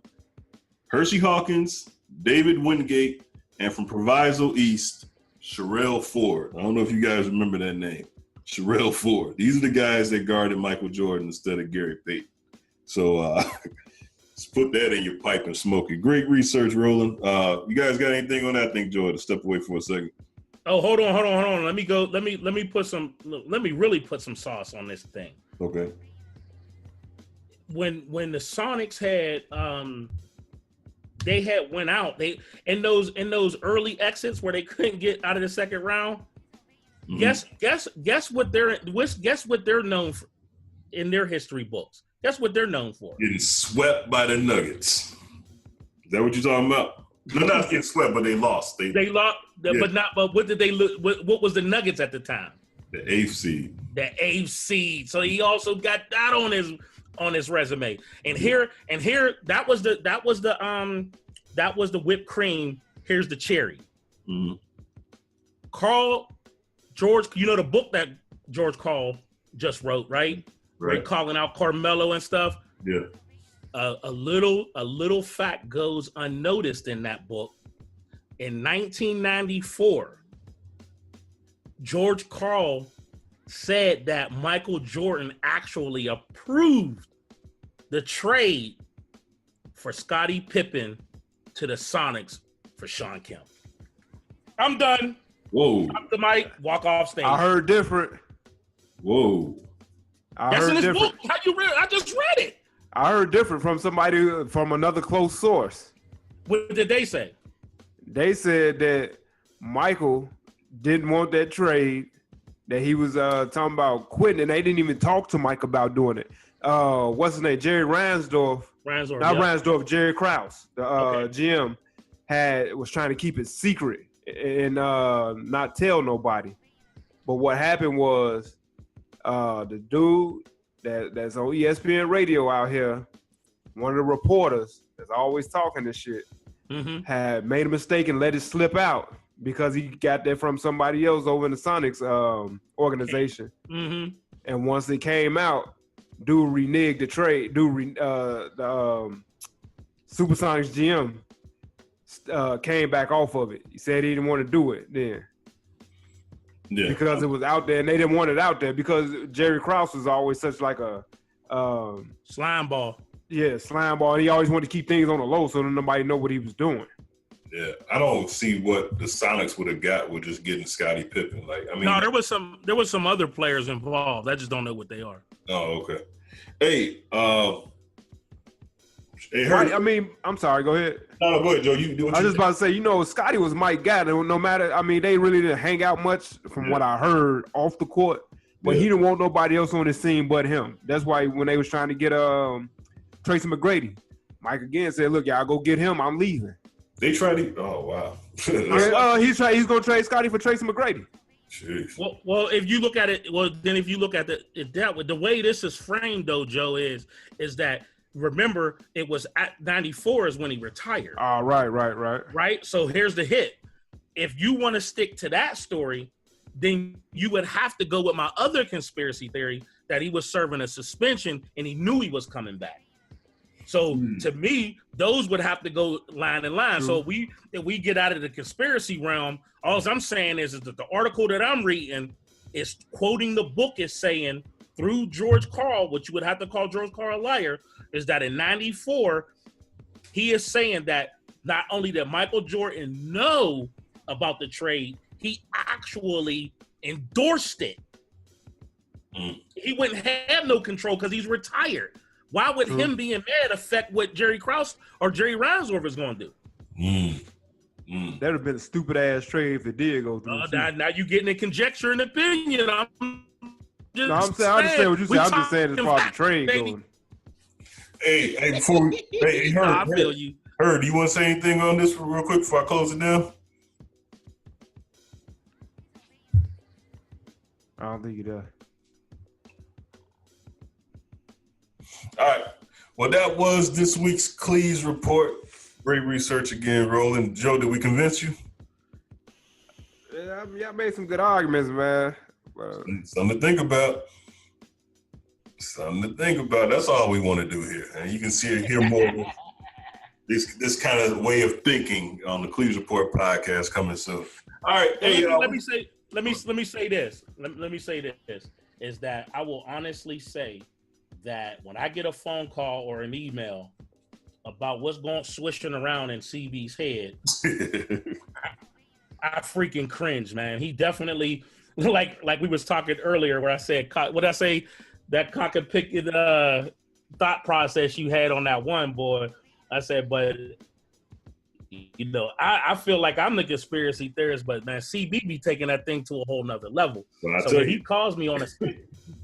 Hershey Hawkins, David Wingate, and from Proviso East, Sherrell Ford. I don't know if you guys remember that name, Sherrell Ford. These are the guys that guarded Michael Jordan instead of Gary Payton. So let's put that in your pipe and smoke it. Great research, Roland. You guys got anything on that thing, Joy? To step away for a second. Oh, hold on. Let me go. Let me really put some sauce on this thing. Okay. When the Sonics had they had went out, they in those early exits where they couldn't get out of the second round. Mm-hmm. Guess what they're known for in their history books. Guess what they're known for? Getting swept by the Nuggets. Is that what you're talking about? They're not getting swept, but they lost. They lost, yeah. But what did they look? What was the Nuggets at the time? The 8th seed. The 8th seed. So he also got that on his resume. And here that was the whipped cream. Here's the cherry. Mm-hmm. George, you know the book that George Karl just wrote, right? Right. Calling out Carmelo and stuff. Yeah. A little fact goes unnoticed in that book. In 1994, George Karl said that Michael Jordan actually approved the trade for Scottie Pippen to the Sonics for Shawn Kemp. I'm done. Whoa. Drop the mic, walk off stage. I heard different. Whoa. That's in his book. How you read? I just read it. I heard different from another close source. What did they say? They said that Michael didn't want that trade, that he was talking about quitting, and they didn't even talk to Mike about doing it. What's his name? Jerry Ransdorf. Ransdorf, Jerry Krause, the GM, was trying to keep it secret and not tell nobody. But what happened was the dude that's on ESPN radio out here, one of the reporters that's always talking this shit, had made a mistake and let it slip out because he got that from somebody else over in the Sonics organization. Mm-hmm. And once it came out, dude reneged the trade. The Supersonics GM came back off of it. He said he didn't want to do it then. Yeah. Because it was out there and they didn't want it out there because Jerry Krause was always such like a slime ball. Yeah, slime ball. And he always wanted to keep things on the low so that nobody know what he was doing. Yeah, I don't see what the Sonics would have got with just getting Scottie Pippen. No, there was some other players involved. I just don't know what they are. Oh, okay. Hey, right, I mean, I'm sorry. Go ahead. No, go ahead, Joe. I was just about to say, Scottie was Mike guy. No matter, I mean, they really didn't hang out much from what I heard off the court. But he didn't want nobody else on the scene but him. That's why when they was trying to get Tracy McGrady, Mike again said, "Look, y'all go get him. I'm leaving." They tried to. Oh wow. He's gonna trade Scottie for Tracy McGrady. Jeez. Well, if you look at it, if you look at the way this is framed, though, Joe, is that. Remember, it was at 94 is when he retired. Oh, right. Right? So here's the hit. If you want to stick to that story, then you would have to go with my other conspiracy theory that he was serving a suspension and he knew he was coming back. So to me, those would have to go line in line. So if we get out of the conspiracy realm, all I'm saying is that the article that I'm reading is quoting the book is saying through George Karl, which you would have to call George Karl a liar, is that in '94, he is saying that not only did Michael Jordan know about the trade, he actually endorsed it. He wouldn't have no control because he's retired. Why would him being mad affect what Jerry Krause or Jerry Reinsdorf is going to do? That'd have been a stupid ass trade if it did go through. Now you getting a conjecture and opinion. I'm just saying what you said. I'm just saying as far as the trade going. Hey, before we, I feel you. Herb, do you want to say anything on this real quick before I close it down? I don't think he does. All right. Well, that was this week's Cleese Report. Great research again, Roland. Joe, did we convince you? Yeah, I mean, y'all made some good arguments, man. Something to think about. Something to think about. That's all we want to do here. And you can hear more of this kind of way of thinking on the Cleese Report podcast coming soon. All right. Hey, let me say this. Let me say this is that I will honestly say that when I get a phone call or an email about what's going swishing around in CB's head, I freaking cringe, man. He definitely, like we was talking earlier, where I said, what I say, that cock and pick thought process you had on that one, boy. I said, but you know, I feel like I'm the conspiracy theorist, but man, CB be taking that thing to a whole nother level. Well, so when he calls me on a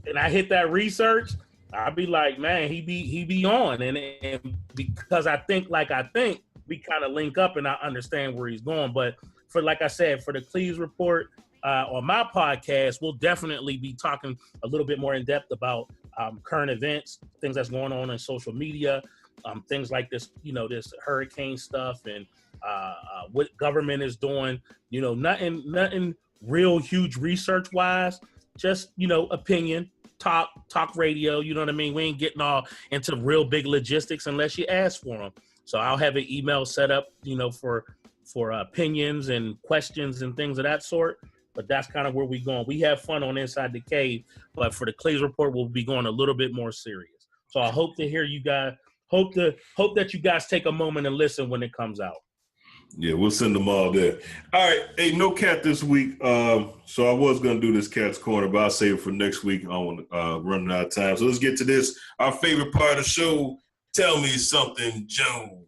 and I hit that research, I'll be like, man, he be on, and because I think like I think, we kind of link up and I understand where he's going. But for, like I said, for the Cleese Report on my podcast, we'll definitely be talking a little bit more in depth about current events, things that's going on in social media, things like this, you know, this hurricane stuff, and what government is doing. You know, nothing real huge research wise, just, you know, opinion. Talk radio, you know what I mean? We ain't getting all into real big logistics unless you ask for them. So I'll have an email set up, you know, for opinions and questions and things of that sort. But that's kind of where we going. We have fun on Inside the Cave, but for the Cleese Report, we'll be going a little bit more serious. So I hope to hear you guys. Hope that you guys take a moment and listen when it comes out. Yeah, we'll send them all there. All right. Hey, no cat this week. So I was going to do this Cat's Corner, but I'll save it for next week. I want running out of time. So let's get to this. Our favorite part of the show. Tell me something, Joe.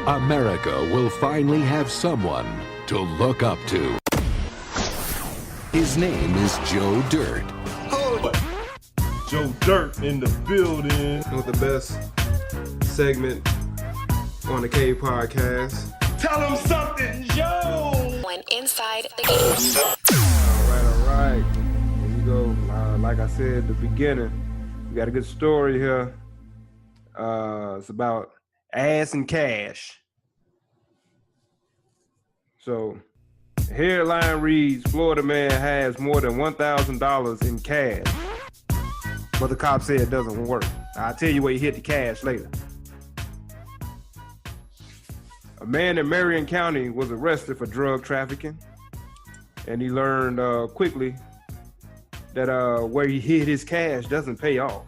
America will finally have someone to look up to. His name is Joe Dirt. Joe Dirt in the building. With the best segment on the Cave podcast. Tell him something, Joe. When Inside the Cave. All right. Here we go. Like I said at the beginning, we got a good story here. It's about ass and cash. So, the headline reads, Florida man has more than $1,000 in cash. But the cop said it doesn't work. I'll tell you where he hit the cash later. A man in Marion County was arrested for drug trafficking, and he learned quickly that where he hid his cash doesn't pay off.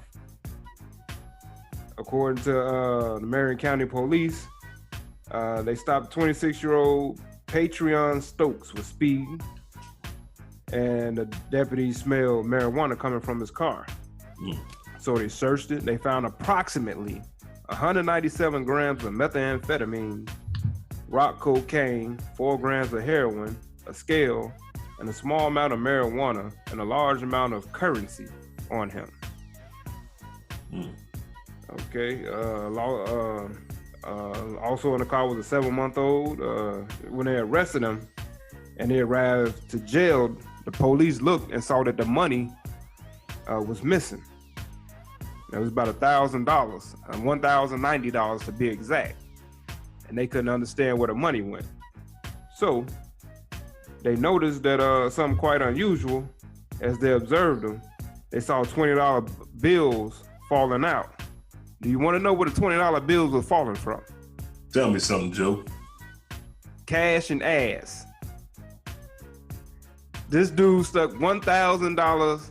According to the Marion County Police, they stopped 26-year-old Patreon Stokes with speeding, and the deputies smelled marijuana coming from his car. So they searched it. They found approximately 197 grams of methamphetamine, rock cocaine, 4 grams of heroin, a scale, and a small amount of marijuana, and a large amount of currency on him. Okay. Also in the car was a 7-month-old. When they arrested him and they arrived to jail, the police looked and saw that the money was missing. It was about $1,000, $1,090 to be exact. And they couldn't understand where the money went. So they noticed that something quite unusual. As they observed them, they saw $20 bills falling out. Do you want to know where the $20 bills were falling from? Tell me something, Joe. Cash and ass. This dude stuck $1,000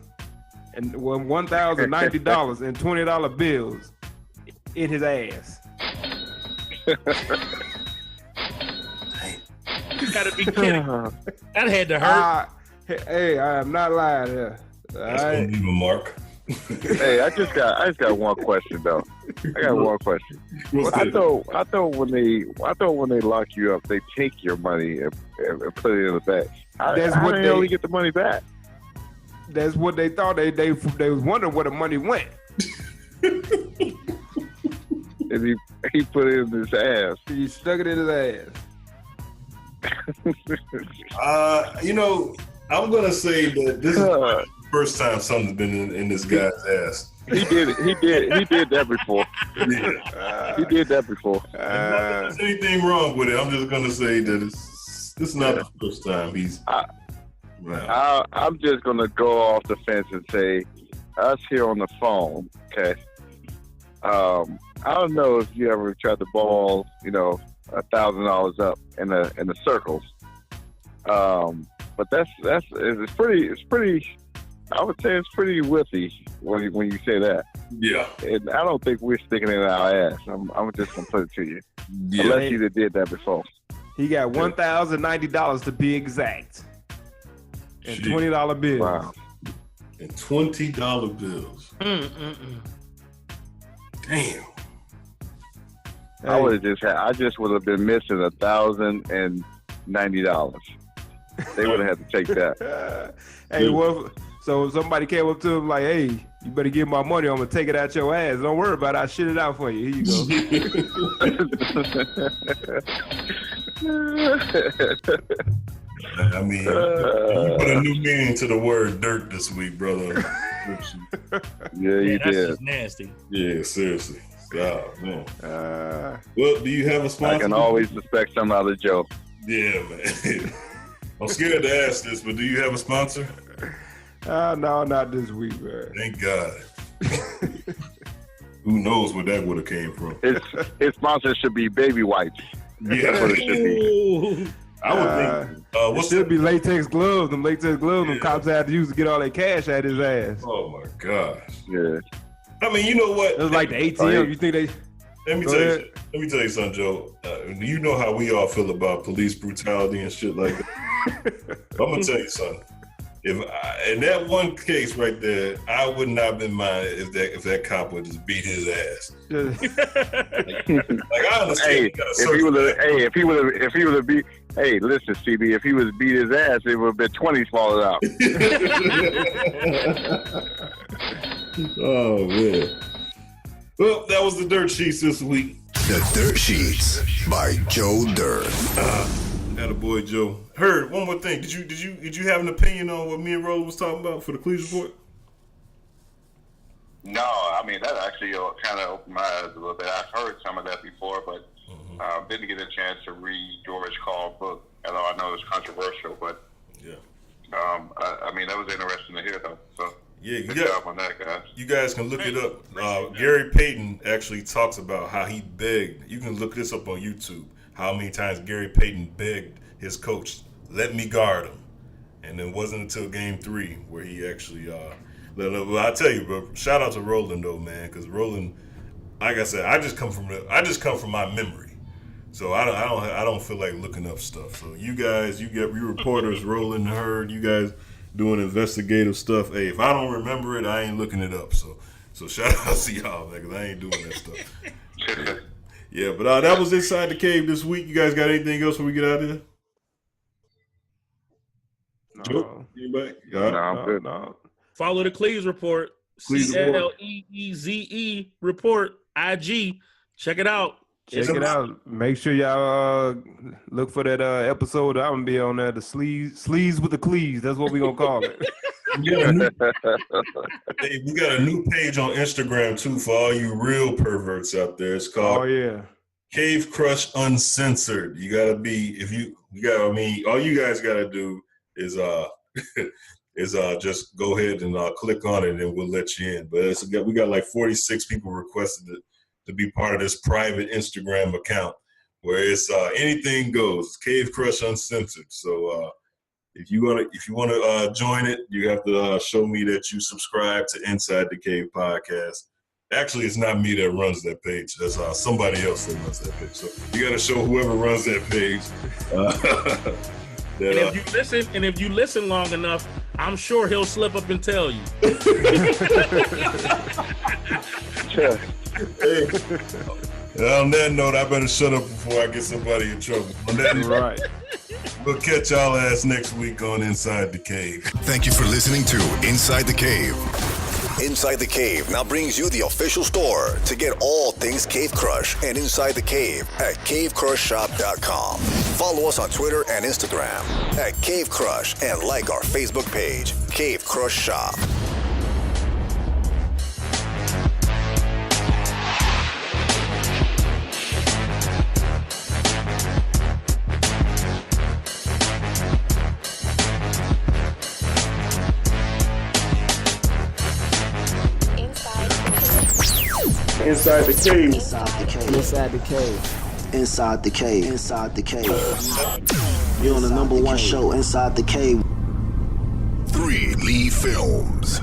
and $1,090 in $20 bills in his ass. You gotta be kidding. That had to hurt. Hey, I am not lying here. That's gonna leave a mark. Hey, I just got one question though. I got one question. I thought when they lock you up, they take your money and put it in the bank. How the hell you get the money back? That's what they thought. They was wondering where the money went. And he put it in his ass. He stuck it in his ass. I'm gonna say that this is the first time something's been in this guy's ass. He did that before. Yeah. He did that before. Not that there's anything wrong with it. I'm just gonna say that this is not the first time he's. I'm just gonna go off the fence and say, us here on the phone, okay. I don't know if you ever tried to ball, $1,000 up in the circles. But it's pretty. I would say it's pretty whiffy when you say that. Yeah. And I don't think we're sticking it in our ass. I'm just gonna put it to you. Yeah. Unless you did that before. He got $1,090 to be exact. And $20 bills. Wow. And $20 bills. Damn. I just would have been missing $1,090. They would have had to take that. Hey, well, so somebody came up to him like, "Hey, you better give my money. I'm gonna take it out your ass. Don't worry about it. I shit it out for you. Here you go." I mean, you put a new meaning to the word "dirt" this week, brother. Yeah, you that's did. just nasty. Yeah, seriously. God, man. Well, do you have a sponsor? I can always suspect some other joke. Yeah, man. I'm scared to ask this, but do you have a sponsor? No, not this week, man. Thank God. Who knows where that would have came from? His sponsor should be baby wipes. Yeah. That's what it should be. I would think. It should be latex gloves. Them latex gloves, them cops had to use to get all their cash out his ass. Oh my gosh. Yeah. I mean, you know what? It was like the ATM. You think they? Let me tell you something, Joe. You know how we all feel about police brutality and shit like that. I'm gonna tell you something. In that one case right there, I would not have been mine if that cop would just beat his ass. Like I understand. If he would have beat. Hey, listen, CB. If he was beat his ass, it would have been 20s falling out. Oh man. Well, that was the Dirt Sheets this week. The Dirt Sheets by Joe Dirt. Attaboy, Joe. Heard one more thing. Did you have an opinion on what me and Roland was talking about for the Cleveland Report? No, I mean that actually kind of opened my eyes a little bit. I've heard some of that before, but didn't get a chance to read George Call's book. Although I know it's controversial, but yeah, I mean that was interesting to hear though. So yeah, good job on that, guys. You guys can look it up. Gary Payton actually talks about how he begged. You can look this up on YouTube. How many times Gary Payton begged his coach, let me guard him. And it wasn't until game 3 where he actually, well, I tell you, bro, shout out to Roland though, man, because Roland, like I said, I just come from my memory. So I don't feel like looking up stuff. So you guys, you reporters, Roland, Heard, you guys doing investigative stuff. Hey, if I don't remember it, I ain't looking it up. So shout out to y'all, man, because I ain't doing that stuff. Yeah, but that was Inside the Cave this week. You guys got anything else when we get out of here? No. Anybody? No, I'm good. No. Follow the Cleves Report. CLEEZE Report. IG. Check it out. Check it out. Make sure y'all look for that episode. I'm gonna be on there. The sleeves with the cleaves. That's what we gonna call it. We got a new page on Instagram too for all you real perverts out there. It's called Cave Crush Uncensored. You gotta be all you guys gotta do is just go ahead and click on it and we'll let you in. But we got like 46 people requested to be part of this private Instagram account where it's anything goes. Cave Crush Uncensored. So if you want to join it, you have to show me that you subscribe to Inside the Cave podcast. Actually, it's not me that runs that page. That's somebody else that runs that page. So you got to show whoever runs that page. And if you listen long enough, I'm sure he'll slip up and tell you. Hey, on that note, I better shut up before I get somebody in trouble. On that note, Right. we'll catch y'all ass next week on Inside the Cave. Thank you for listening to Inside the Cave. Inside the Cave now brings you the official store to get all things Cave Crush and Inside the Cave at cavecrushshop.com. Follow us on Twitter and Instagram at Cave Crush and like our Facebook page, Cave Crush Shop. Inside the cave. Inside the cave. Inside the cave. Inside the cave. Inside the cave. You're on the #1 show, Inside the Cave. 3 Lee Films.